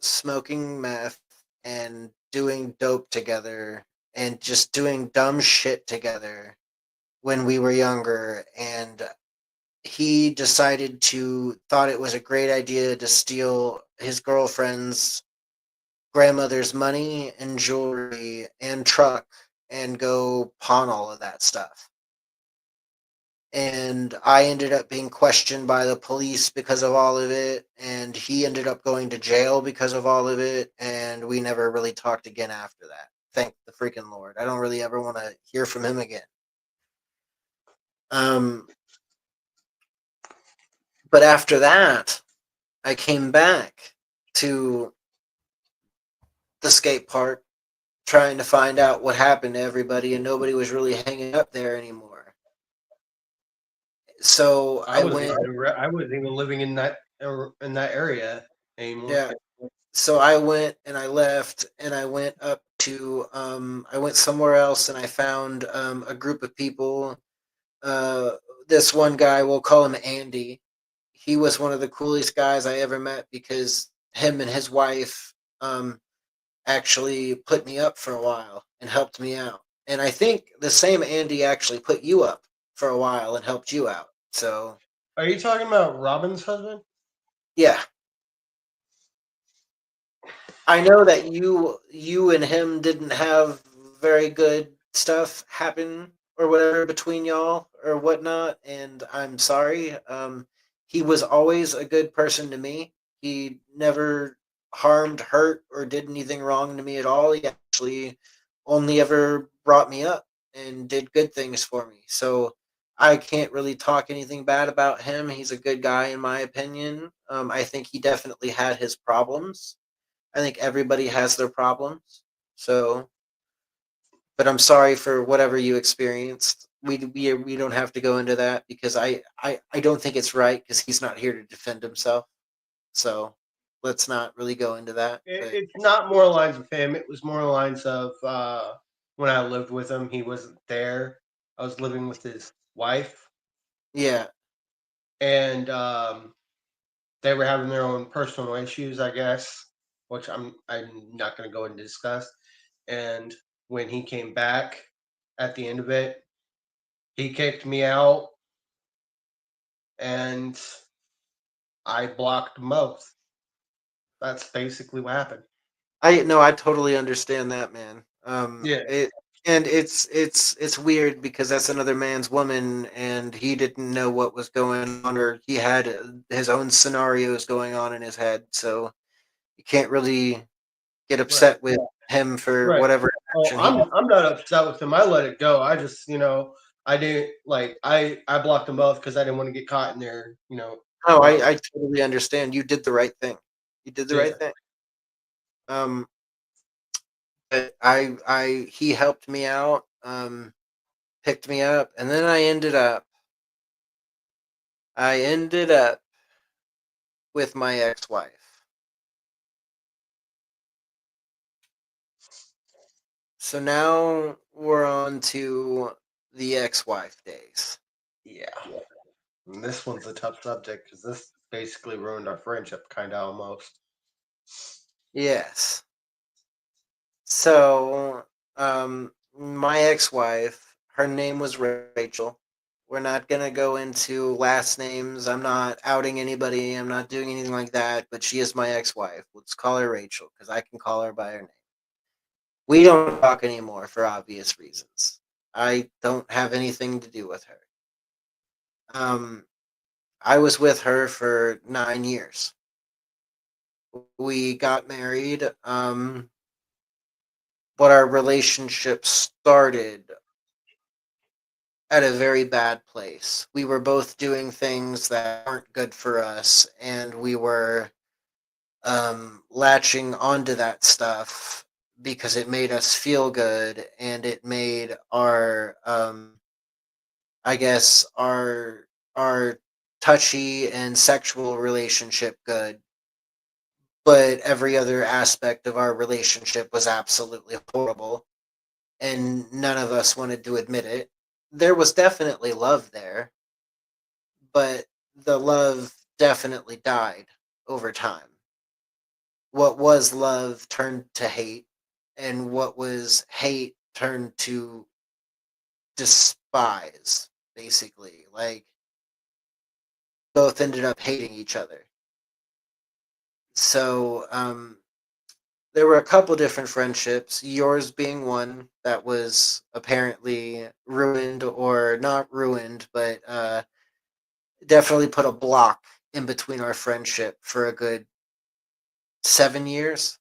smoking meth and doing dope together and just doing dumb shit together when we were younger. And he decided to thought it was a great idea to steal his girlfriend's grandmother's money and jewelry and truck and go pawn all of that stuff. And I ended up being questioned by the police because of all of it, and he ended up going to jail because of all of it, and we never really talked again after that. Thank the freaking Lord. I don't really ever want to hear from him again. Um, but after that, I came back to the skate park trying to find out what happened to everybody, and nobody was really hanging up there anymore. So I went. I wasn't even living in that area anymore. Yeah. So I went and I left and I went up to I went somewhere else and I found a group of people. Uh, this one guy, we'll call him Andy. He was one of the coolest guys I ever met because him and his wife actually put me up for a while and helped me out. And I think the same Andy actually put you up for a while and helped you out. So Are you talking about Robin's husband? yeah, I know that you and him didn't have very good stuff happen or whatever between y'all or whatnot, and I'm sorry. He was always a good person to me. He never harmed, hurt, or did anything wrong to me at all. He actually only ever brought me up and did good things for me. So I can't really talk anything bad about him. He's a good guy in my opinion. I think he definitely had his problems. I think everybody has their problems. So, but I'm sorry for whatever you experienced. We don't have to go into that because I don't think it's right because he's not here to defend himself. So let's not really go into that. But It's not more lines of him. It was more lines of when I lived with him. He wasn't there. I was living with his wife, yeah, and they were having their own personal issues, I guess, which I'm not going to go and discuss. And when he came back at the end of it, he kicked me out, and I blocked them both. That's basically what happened. I no, I totally understand that, man. Yeah, And it's weird because that's another man's woman, and he didn't know what was going on, or he had his own scenarios going on in his head. So you can't really get right, upset with him for right. whatever Oh, action he did. I'm not upset with him. I let it go. I just I didn't like I blocked them both because I didn't want to get caught in their No, drama. I totally understand. You did the right thing. You did the Yeah. right thing. Um, but I he helped me out, picked me up, and then I ended up with my ex-wife. So now we're on to the ex-wife days. Yeah. And this one's a tough subject because this basically ruined our friendship, kind of almost. Yes. So, my ex-wife, her name was Rachel. We're not gonna go into last names. I'm not outing anybody. I'm not doing anything like that. But she is my ex-wife. Let's call her Rachel because I can call her by her name. We don't talk anymore for obvious reasons. I don't have anything to do with her. Um, I was with her for 9 years. We got married. but our relationship started at a very bad place. We were both doing things that weren't good for us, and we were latching onto that stuff because it made us feel good, and it made our, I guess, our touchy and sexual relationship good. But every other aspect of our relationship was absolutely horrible, and none of us wanted to admit it. There was definitely love there, but the love definitely died over time. What was love turned to hate, and what was hate turned to despise, basically. Like, both ended up hating each other. So, there were a couple different friendships, yours being one that was apparently ruined, or not ruined, but definitely put a block in between our friendship for a good 7 years.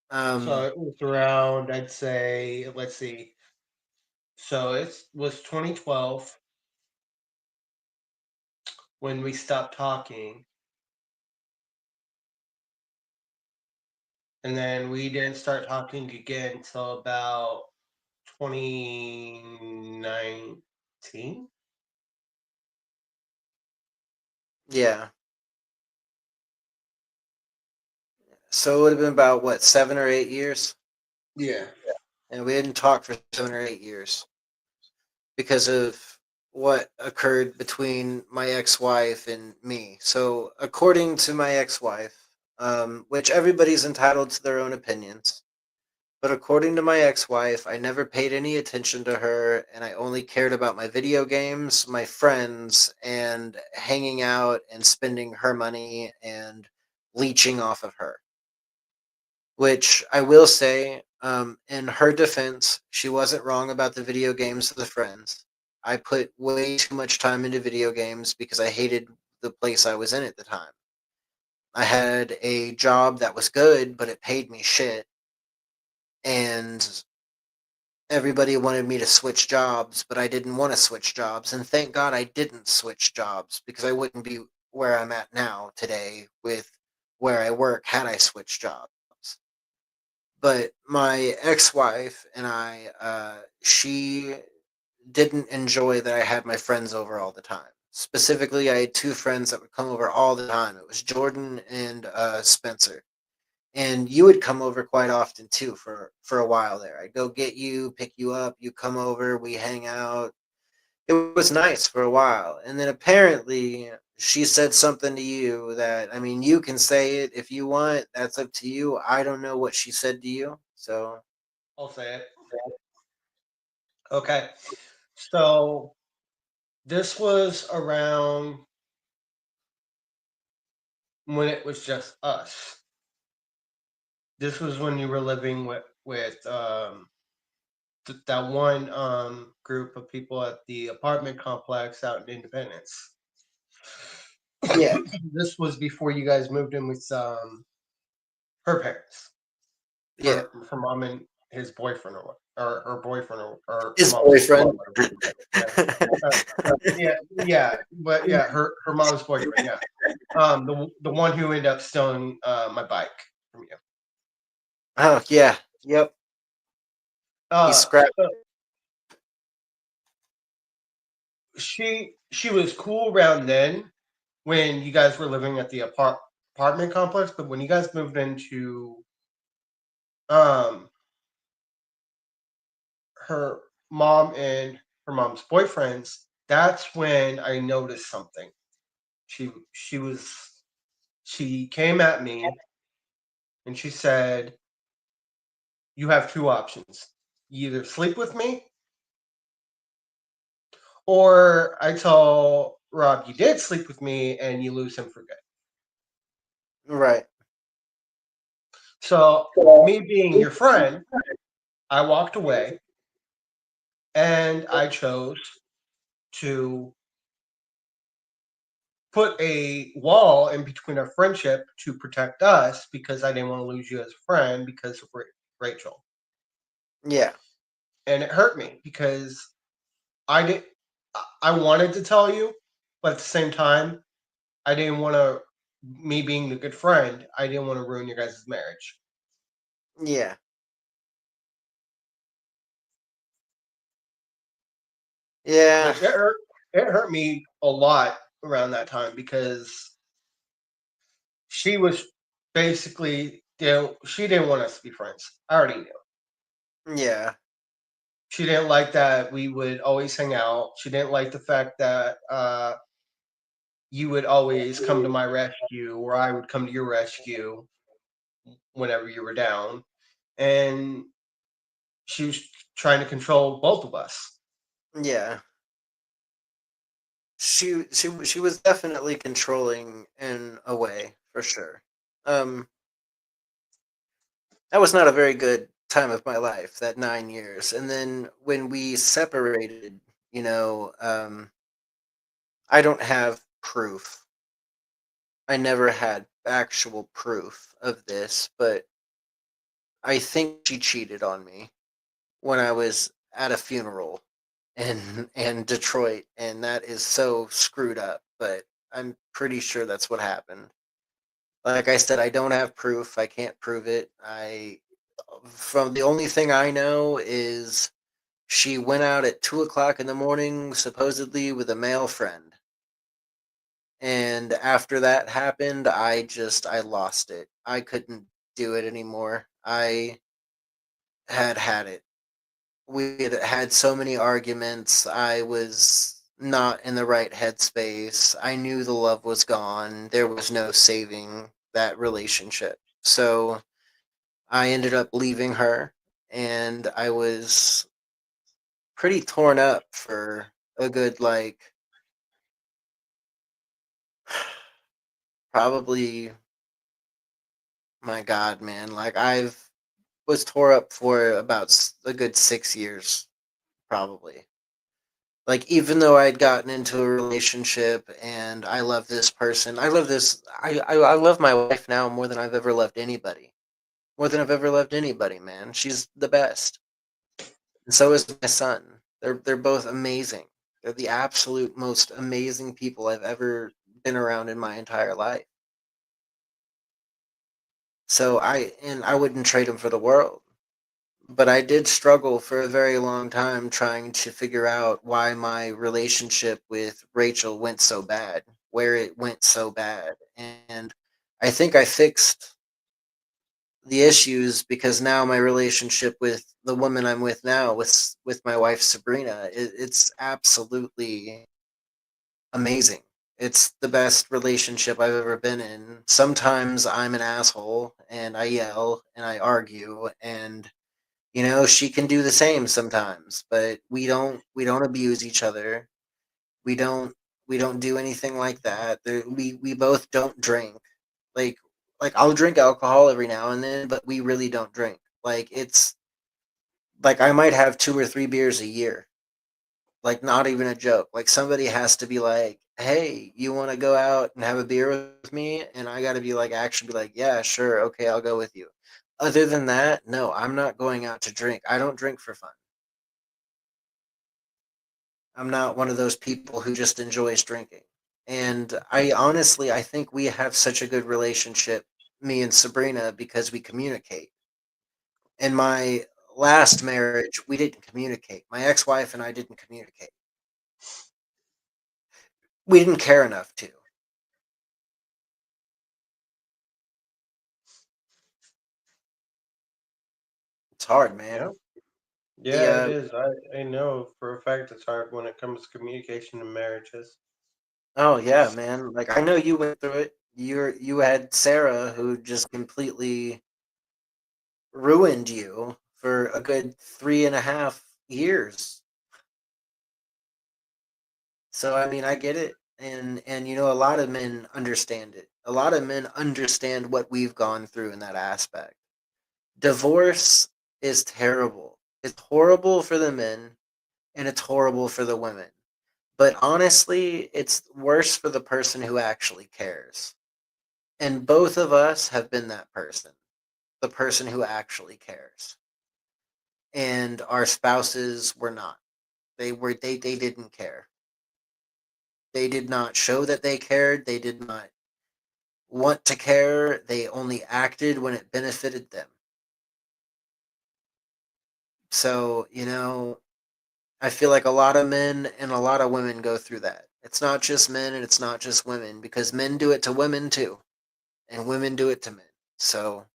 So Um, it was around, I'd say, let's see. So it was 2012 when we stopped talking, and then we didn't start talking again until about 2019. yeah. So it would have been about what, 7 or 8 years, Yeah. and we didn't talk for 7 or 8 years because of what occurred between my ex-wife and me. So, according to my ex-wife, which everybody's entitled to their own opinions, but according to my ex-wife, I never paid any attention to her, and I only cared about my video games, my friends, and hanging out and spending her money and leeching off of her. Which I will say, in her defense, she wasn't wrong about the video games of the friends. I put way too much time into video games because I hated the place I was in at the time. I had a job that was good, but it paid me shit, and everybody wanted me to switch jobs, but I didn't want to switch jobs. And thank God I didn't switch jobs, because I wouldn't be where I'm at now today with where I work had I switched jobs. But my ex-wife and I, she didn't enjoy that I had my friends over all the time. Specifically, I had two friends that would come over all the time. It was Jordan and Spencer, and you would come over quite often too for a while there. I'd go get you, pick you up, you come over, we hang out. It was nice for a while, and then apparently she said something to you that, I mean, you can say it if you want. That's up to you. I don't know what she said to you, so I'll say it. Okay. So this was around when it was just us. This was when you were living with that one group of people at the apartment complex out in Independence. yeah, This was before you guys moved in with her parents, yeah. her mom and his boyfriend, or her boyfriend, or her His mom's boyfriend. boyfriend. Yeah. Yeah, yeah, but yeah, her mom's boyfriend. Yeah, the one who ended up stealing my bike from you. Oh yeah, yep. He Uh, scrapped. so she was cool around then when you guys were living at the apartment complex, but when you guys moved into um her mom and her mom's boyfriends, that's when I noticed something. She was she came at me and she said, "You have two options. You either sleep with me, or I tell Rob you did sleep with me and you lose him for good." Right. So, me being your friend, I walked away and I chose to put a wall in between our friendship to protect us, because I didn't want to lose you as a friend, because Rachel. Yeah. And it hurt me because I did I wanted to tell you, but at the same time, I didn't want to me being the good friend, I didn't want to ruin your guys' marriage. Yeah. Yeah. Like it hurt me a lot around that time because she was basically she didn't want us to be friends. I already knew. Yeah. She didn't like that we would always hang out. She didn't like the fact that you would always come to my rescue or I would come to your rescue whenever you were down. And she was trying to control both of us. Yeah. She was definitely controlling in a way, for sure. Um that was not a very good time of my life, that 9 years. And then when we separated, I don't have proof. I never had actual proof of this, but I think she cheated on me when I was at a funeral in Detroit, and that is so screwed up, but I'm pretty sure that's what happened. Like I said, I don't have proof. I can't prove it. I From the only thing I know is she went out at 2 o'clock in the morning, supposedly with a male friend. And after that happened, I lost it. I couldn't do it anymore. I had it. We had had so many arguments. I was not in the right headspace. I knew the love was gone. There was no saving that relationship. So I ended up leaving her, and I was pretty torn up for a good, like, probably, my God, man, like, I've was tore up for about a good 6 years, probably. Like, even though I'd gotten into a relationship and I love this person, I love my wife now more than I've ever loved anybody. More than I've ever loved anybody, man. She's the best. And so is my son. They're both amazing. They're the absolute most amazing people I've ever been around in my entire life. So I wouldn't trade them for the world. But I did struggle for a very long time trying to figure out why my relationship with Rachel went so bad, where it went so bad. And I think I fixed the issues because now my relationship with the woman I'm with now, with my wife Sabrina, it's absolutely amazing. It's the best relationship I've ever been in. Sometimes I'm an asshole and I yell and I argue, and she can do the same sometimes, but we don't abuse each other. We don't we don't do anything like that. We both don't drink. Like like I'll drink alcohol every now and then, but we really don't drink. Like it's like I might have 2 or 3 beers a year. Like not even a joke. Like somebody has to be like, "Hey, you want to go out and have a beer with me?" And I got to be like, actually be like, "Yeah, sure, okay, I'll go with you." Other than that, no, I'm not going out to drink. I don't drink for fun. I'm not one of those people who just enjoys drinking. And I think we have such a good relationship, me and Sabrina, because we communicate. In my last marriage, we didn't communicate. My ex-wife and I didn't communicate. We didn't care enough to. It's hard, Yeah. man. The Yeah, it is. I know for a fact it's hard when it comes to communication in marriages. Oh yeah, man. Like I know you went through it. You had Sarah who just completely ruined you for a good 3.5 years. So I mean, I get it, and a lot of men understand it. A lot of men understand what we've gone through in that aspect. Divorce is terrible. It's horrible for the men and it's horrible for the women. But honestly, it's worse for the person who actually cares. And both of us have been that person. the person who actually cares. And our spouses were not. They didn't care. They did not show that they cared. They did not want to care. They only acted when it benefited them. So, I feel like a lot of men and a lot of women go through that. It's not just men and it's not just women, because men do it to women too, and women do it to men. So,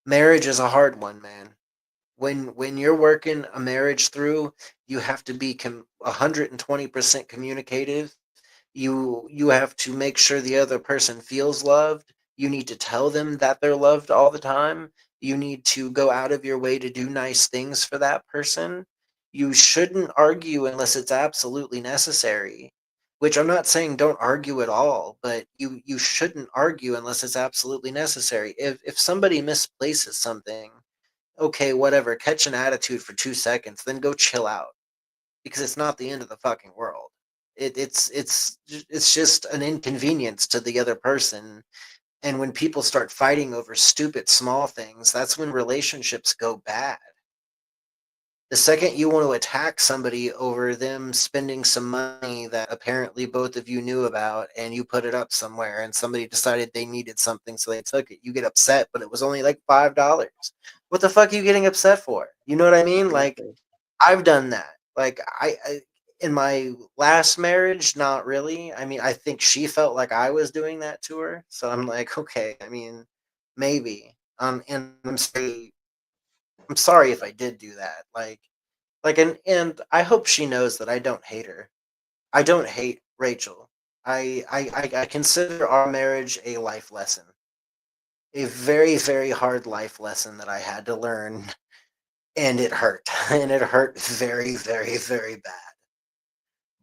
marriage is a hard one, man. When you're working a marriage through, you have to be 120% communicative. You have to make sure the other person feels loved. You need to tell them that they're loved all the time. You need to go out of your way to do nice things for that person. You shouldn't argue unless it's absolutely necessary, which I'm not saying don't argue at all, but you shouldn't argue unless it's absolutely necessary. If somebody misplaces something, okay, whatever, catch an attitude for 2 seconds, then go chill out, because it's not the end of the fucking world. It's just an inconvenience to the other person. And when people start fighting over stupid small things, that's when relationships go bad. The second you want to attack somebody over them spending some money that apparently both of you knew about, and you put it up somewhere and somebody decided they needed something so they took it, you get upset, but it was only like $5. What the fuck are you getting upset for? You know what I mean? Like, I've done that. Like, I in my last marriage, not really. I mean, I think she felt like I was doing that to her. So I'm like, okay, I mean, maybe. And I'm sorry if I did do that. And I hope she knows that I don't hate her. I don't hate Rachel. I consider our marriage a life lesson. A very, very hard life lesson that I had to learn, and it hurt. And it hurt very, very, very bad.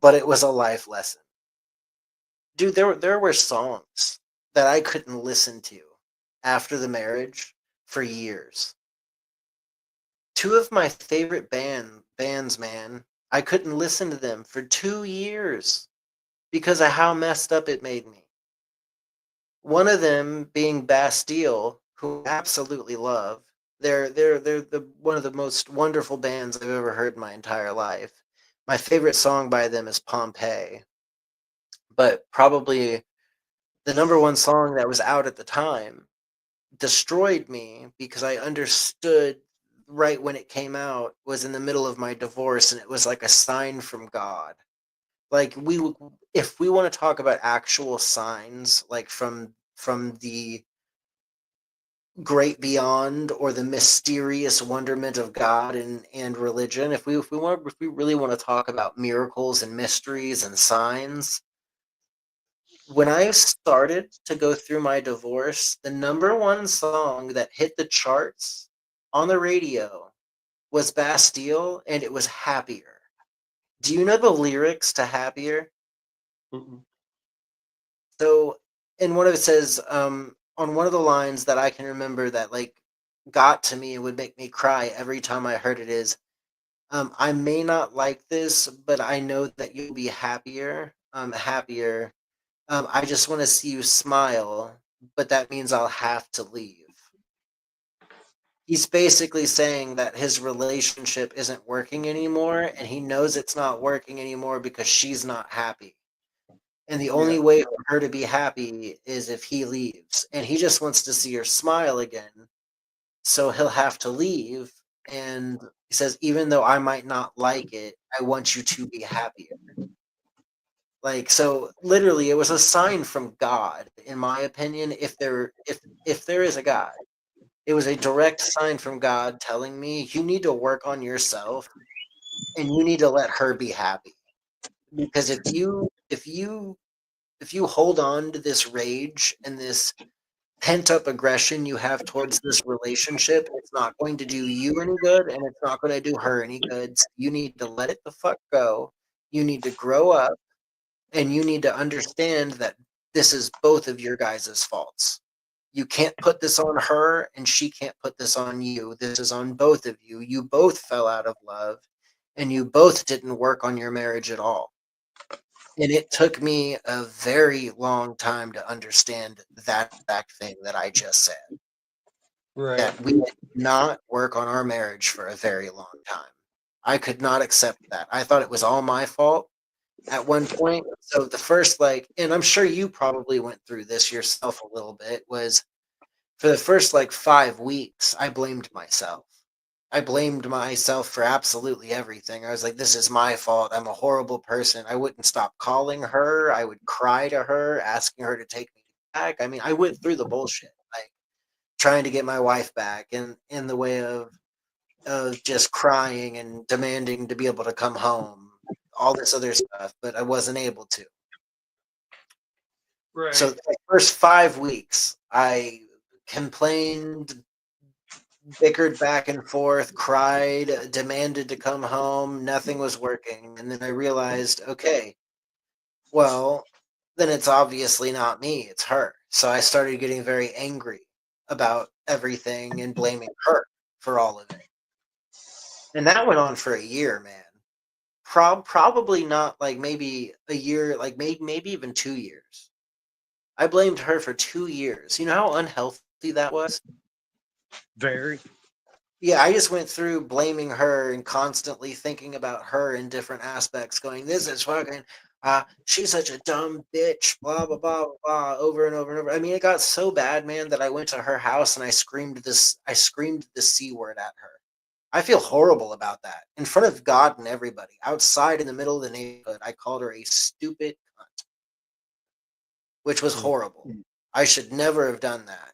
But it was a life lesson. Dude, there were songs that I couldn't listen to after the marriage for years. Two of my favorite bands, man, I couldn't listen to them for 2 years because of how messed up it made me. One of them being Bastille, who I absolutely love. They're the one of the most wonderful bands I've ever heard in my entire life. My favorite song by them is Pompeii, but probably the number one song that was out at the time destroyed me because I understood right when it came out was in the middle of my divorce, and it was like a sign from God. Like, if we want to talk about actual signs, like from the great beyond or the mysterious wonderment of God and religion, if we really want to talk about miracles and mysteries and signs, when I started to go through my divorce, the number one song that hit the charts on the radio was Bastille, and it was Happier. Do you know the lyrics to Happier? Mm-mm. So, in one of it says, on one of the lines that I can remember that like got to me and would make me cry every time I heard it is, I may not like this, but I know that you'll be happier. Happier. I just want to see you smile, but that means I'll have to leave. He's basically saying that his relationship isn't working anymore, and he knows it's not working anymore because she's not happy. And the only Yeah. way for her to be happy is if he leaves. And he just wants to see her smile again. So he'll have to leave. And he says, even though I might not like it, I want you to be happier. Like, so literally it was a sign from God, in my opinion, if there is a God. It was a direct sign from God telling me you need to work on yourself and you need to let her be happy. Because if you hold on to this rage and this pent up aggression you have towards this relationship, it's not going to do you any good and it's not going to do her any good. So you need to let it the fuck go. You need to grow up and you need to understand that this is both of your guys' faults. You can't put this on her and she can't put this on you. This is on both of you. You both fell out of love and you both didn't work on your marriage at all. And it took me a very long time to understand that exact thing that I just said. Right. that we did not work on our marriage for a very long time. I could not accept that. I thought it was all my fault at one point. So the first, and I'm sure you probably went through this yourself a little bit, was for the first 5 weeks, I blamed myself. I blamed myself for absolutely everything. I was like, this is my fault. I'm a horrible person. I wouldn't stop calling her. I would cry to her, asking her to take me back. I mean, I went through the bullshit, trying to get my wife back in the way of just crying and demanding to be able to come home, all this other stuff, but I wasn't able to. Right. So the first 5 weeks, I complained, bickered back and forth, cried, demanded to come home. Nothing was working. And then I realized, okay, well, then it's obviously not me, it's her. So I started getting very angry about everything and blaming her for all of it. And that went on for a year, man. Probably not maybe a year, maybe even 2 years. I blamed her for 2 years. You know how unhealthy that was? Very. Yeah, I just went through blaming her and constantly thinking about her in different aspects, going, this is fucking, she's such a dumb bitch, blah, blah, blah, blah, over and over and over. I mean, it got so bad, man, that I went to her house and I screamed the C word at her. I feel horrible about that. In front of God and everybody, outside in the middle of the neighborhood, I called her a stupid cunt, which was horrible. I should never have done that.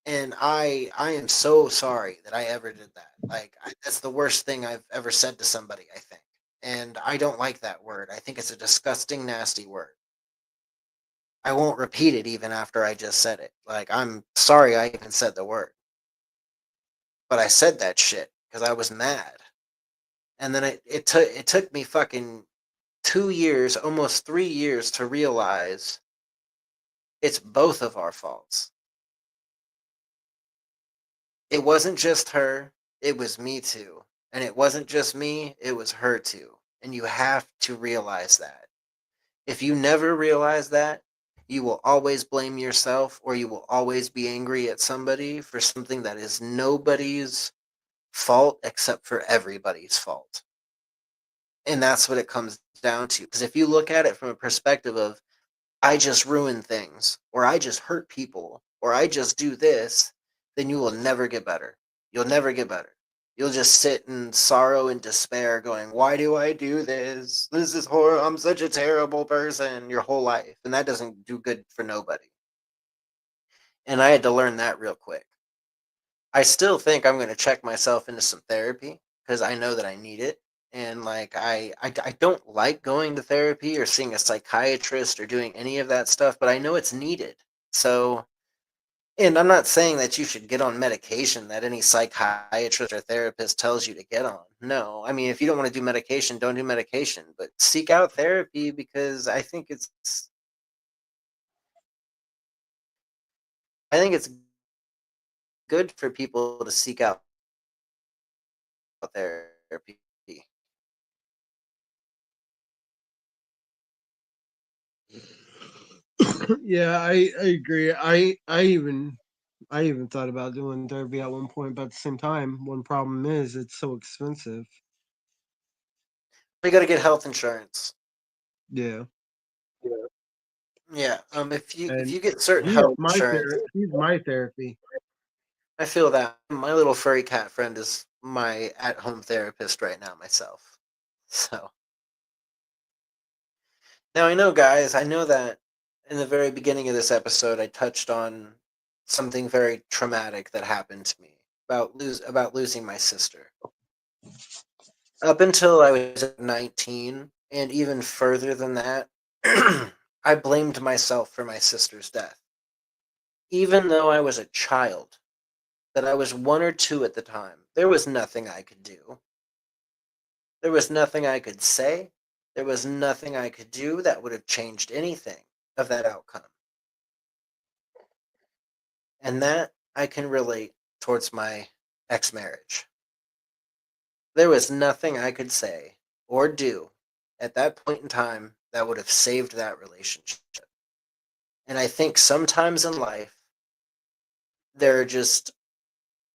And I am so sorry that I ever did that. That's the worst thing I've ever said to somebody, I think. And I don't like that word. I think it's a disgusting, nasty word. I won't repeat it even after I just said it. I'm sorry I even said the word. But I said that shit because I was mad. And then it took me fucking 2 years, almost 3 years to realize it's both of our faults. It wasn't just her, it was me too. And it wasn't just me, it was her too. And you have to realize that. If you never realize that, you will always blame yourself or you will always be angry at somebody for something that is nobody's fault except for everybody's fault. And that's what it comes down to. Because if you look at it from a perspective of, I just ruin things, or I just hurt people, or I just do this, then you will never get better. You'll never get better. You'll just sit in sorrow and despair going, why do I do this? This is horrible. I'm such a terrible person your whole life. And that doesn't do good for nobody. And I had to learn that real quick. I still think I'm going to check myself into some therapy because I know that I need it. And I don't like going to therapy or seeing a psychiatrist or doing any of that stuff, but I know it's needed. So, and I'm not saying that you should get on medication that any psychiatrist or therapist tells you to get on. No, I mean, if you don't want to do medication, don't do medication, but seek out therapy because I think it's good for people to seek out therapy. Yeah, I agree. I even thought about doing therapy at one point, but at the same time, one problem is it's so expensive. You got to get health insurance. Yeah. Yeah. If you And get certain health insurance, he's my therapy. I feel that my little furry cat friend is my at-home therapist right now myself. So now I know, guys. I know that in the very beginning of this episode, I touched on something very traumatic that happened to me about losing my sister. Up until I was 19, and even further than that, I blamed myself for my sister's death. Even though I was a child, that I was 1 or 2 at the time, there was nothing I could do. There was nothing I could say. There was nothing I could do that would have changed anything of that outcome. And that I can relate towards my ex-marriage. There was nothing I could say or do at that point in time that would have saved that relationship. And I think sometimes in life, there are just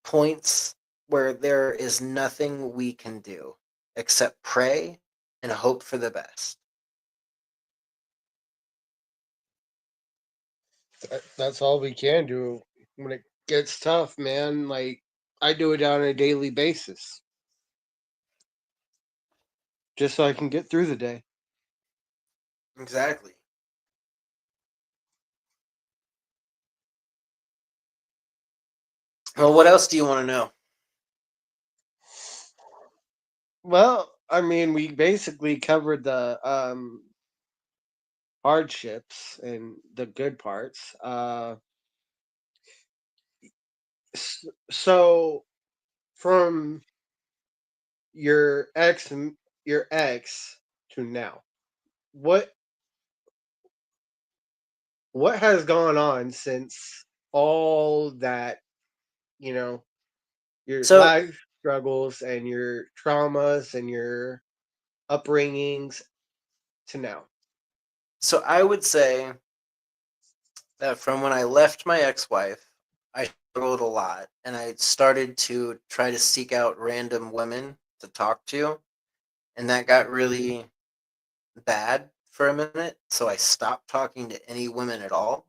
points where there is nothing we can do except pray and hope for the best. That's all we can do when it gets tough, man. Like, I do it on a daily basis just so I can get through the day. Exactly. Well, what else do you want to know? Well, I mean, we basically covered the hardships and the good parts. So from your ex to now, what what has gone on since all that, you know, your So, life struggles and your traumas and your upbringings to now? so I would say that from when I left my ex-wife, I struggled a lot, and I started to try to seek out random women to talk to, and that got really bad for a minute. So I stopped talking to any women at all.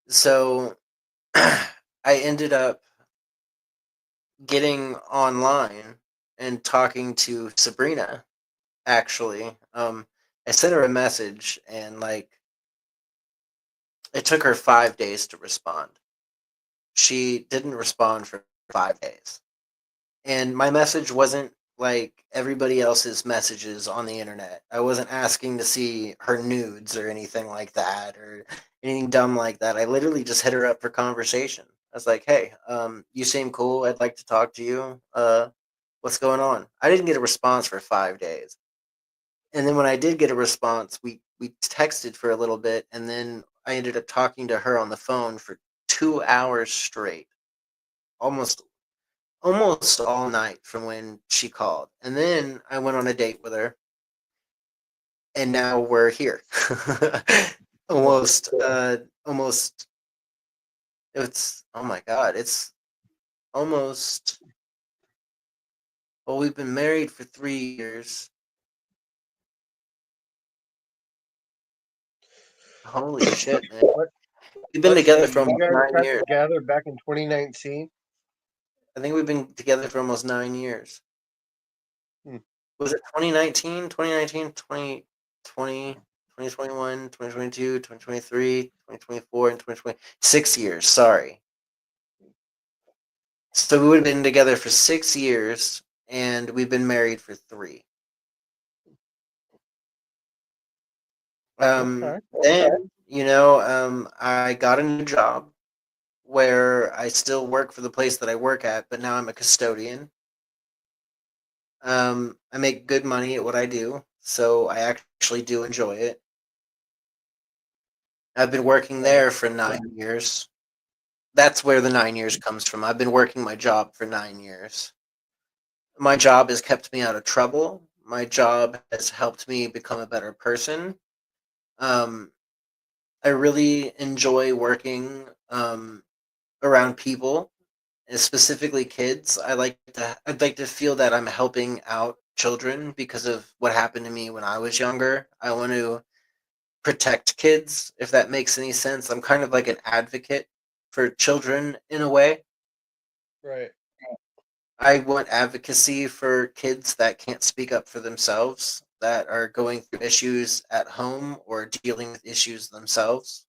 So I ended up getting online and talking to Sabrina. Actually, I sent her a message, and like it took her 5 days to respond. She didn't respond for 5 days. And my message wasn't like everybody else's messages on the internet. I wasn't asking to see her nudes or anything like that or anything dumb like that. I literally just hit her up for conversation. I was like, "Hey, you seem cool. I'd like to talk to you. What's going on?" I didn't get a response for 5 days, and then when I did get a response, we texted for a little bit, and then I ended up talking to her on the phone for 2 hours straight, almost almost all night from when she called. And then I went on a date with her, and now we're here. Almost it's oh my god, it's almost well, we've been married for 3 years. Holy shit, man. Let, We've been let's together see. for You almost guys nine got years. together back in 2019. I think we've been together for almost 9 years. Hmm. Was it 2019? 2019, 2020, 2021, 2022, 2023, 2024, and 2020. 6 years, sorry. So we would have been together for 6 years, and we've been married for 3. Okay. Then, I got a new job where I still work for the place that I work at, but now I'm a custodian. I make good money at what I do, so I actually do enjoy it. I've been working there for 9 years. That's where the 9 years comes from. I've been working my job for 9 years. My job has kept me out of trouble. My job has helped me become a better person. Um, I really enjoy working around people, and specifically kids. I'd like to feel that I'm helping out children because of what happened to me when I was younger. I want to protect kids, if that makes any sense. I'm kind of like an advocate for children in a way. Right. I want advocacy for kids that can't speak up for themselves, that are going through issues at home or dealing with issues themselves.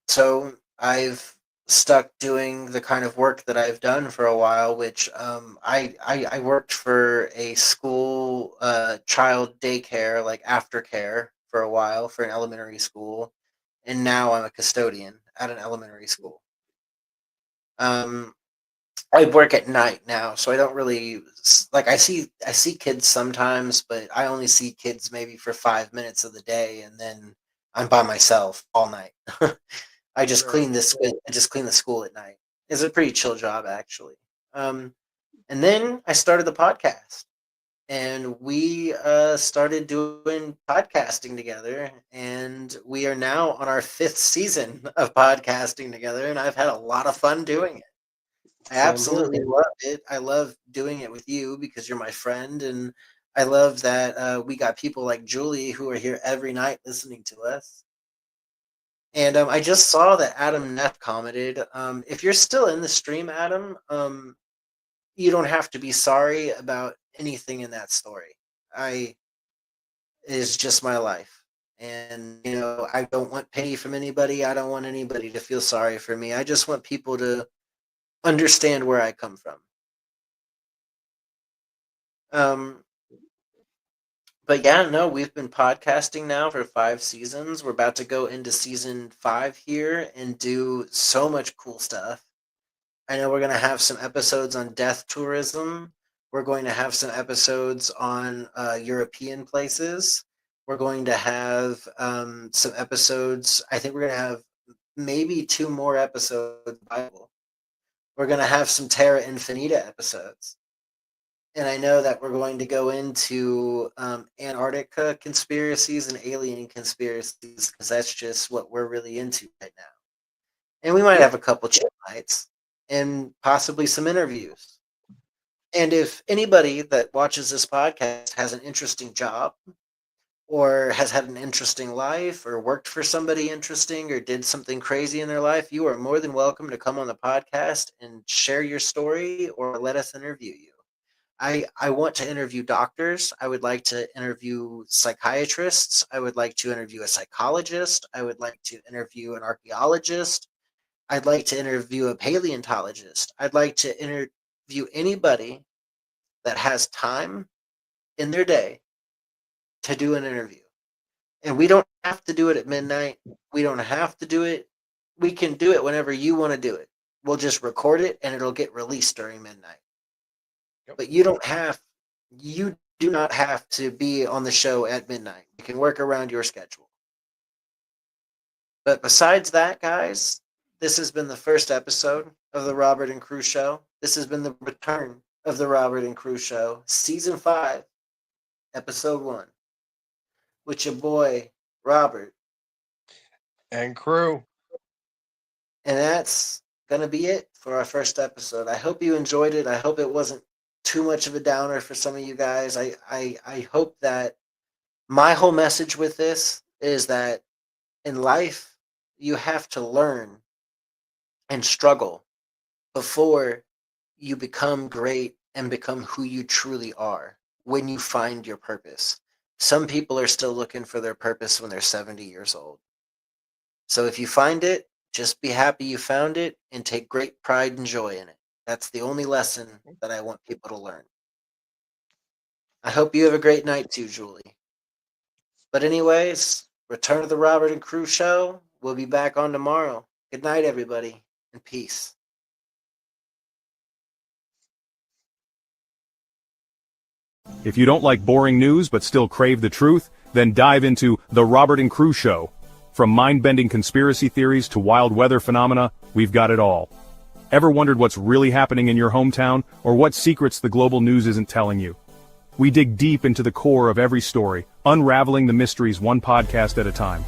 So I've stuck doing the kind of work that I've done for a while, which I worked for a school child daycare, like aftercare, for a while for an elementary school, and now I'm a custodian at an elementary school. Um, I work at night now, so I don't really like. I see kids sometimes, but I only see kids maybe for 5 minutes of the day, and then I'm by myself all night. I just Right. clean this. I just clean the school at night. It's a pretty chill job, actually. Um, and then I started the podcast, and we started doing podcasting together, and we are now on our 5th season of podcasting together, and I've had a lot of fun doing it. I Same absolutely here. love it. I love doing it with you because you're my friend, and I love that we got people like Julie who are here every night listening to us. And I just saw that Adam Neff commented. If you're still in the stream, Adam, you don't have to be sorry about anything in that story. It is just my life. And, I don't want pity from anybody. I don't want anybody to feel sorry for me. I just want people to understand where I come from. But yeah, no, we've been podcasting now for 5 seasons. We're about to go into season 5 here and do so much cool stuff. I know we're going to have some episodes on death tourism. We're going to have some episodes on European places. We're going to have some episodes. I think we're going to have maybe 2 more episodes of Bible. We're going to have some Terra Infinita episodes. And I know that we're going to go into Antarctica conspiracies and alien conspiracies because that's just what we're really into right now. And we might have a couple chat nights and possibly some interviews. And if anybody that watches this podcast has an interesting job or has had an interesting life or worked for somebody interesting or did something crazy in their life, you are more than welcome to come on the podcast and share your story or let us interview you. I want to interview doctors. I would like to interview psychiatrists. I would like to interview a psychologist. I would like to interview an archaeologist. I'd like to interview a paleontologist. I'd like to interview anybody that has time in their day to do an interview. And we don't have to do it at midnight. We don't have to do it. We can do it whenever you want to do it. We'll just record it and it'll get released during midnight. But you do not have to be on the show at midnight. You can work around your schedule. But besides that, guys, this has been the first episode of the Robert and Crew Show. This has been the return of the Robert and Crew Show, Season 5, Episode 1, with your boy, Robert. And Crew. And that's going to be it for our first episode. I hope you enjoyed it. I hope it wasn't too much of a downer for some of you guys. I hope that my whole message with this is that in life, you have to learn and struggle before you become great and become who you truly are when you find your purpose. Some people are still looking for their purpose when they're 70 years old. So if you find it, just be happy you found it and take great pride and joy in it. That's the only lesson that I want people to learn. I hope you have a great night too, Julie. But anyways, return to the Robert and Crew Show. We'll be back on tomorrow. Good night, everybody, and peace. If you don't like boring news but still crave the truth, then dive into The Robert and Crew Show. From mind-bending conspiracy theories to wild weather phenomena, we've got it all. Ever wondered what's really happening in your hometown, or what secrets the global news isn't telling you? We dig deep into the core of every story, unraveling the mysteries one podcast at a time.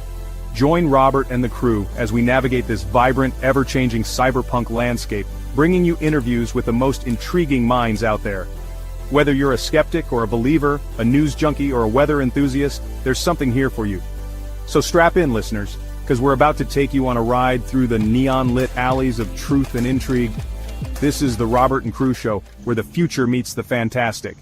Join Robert and the crew as we navigate this vibrant, ever-changing cyberpunk landscape, bringing you interviews with the most intriguing minds out there. Whether you're a skeptic or a believer, a news junkie or a weather enthusiast, there's something here for you. So strap in, listeners, because we're about to take you on a ride through the neon-lit alleys of truth and intrigue. This is the Robert and Crew Show, where the future meets the fantastic.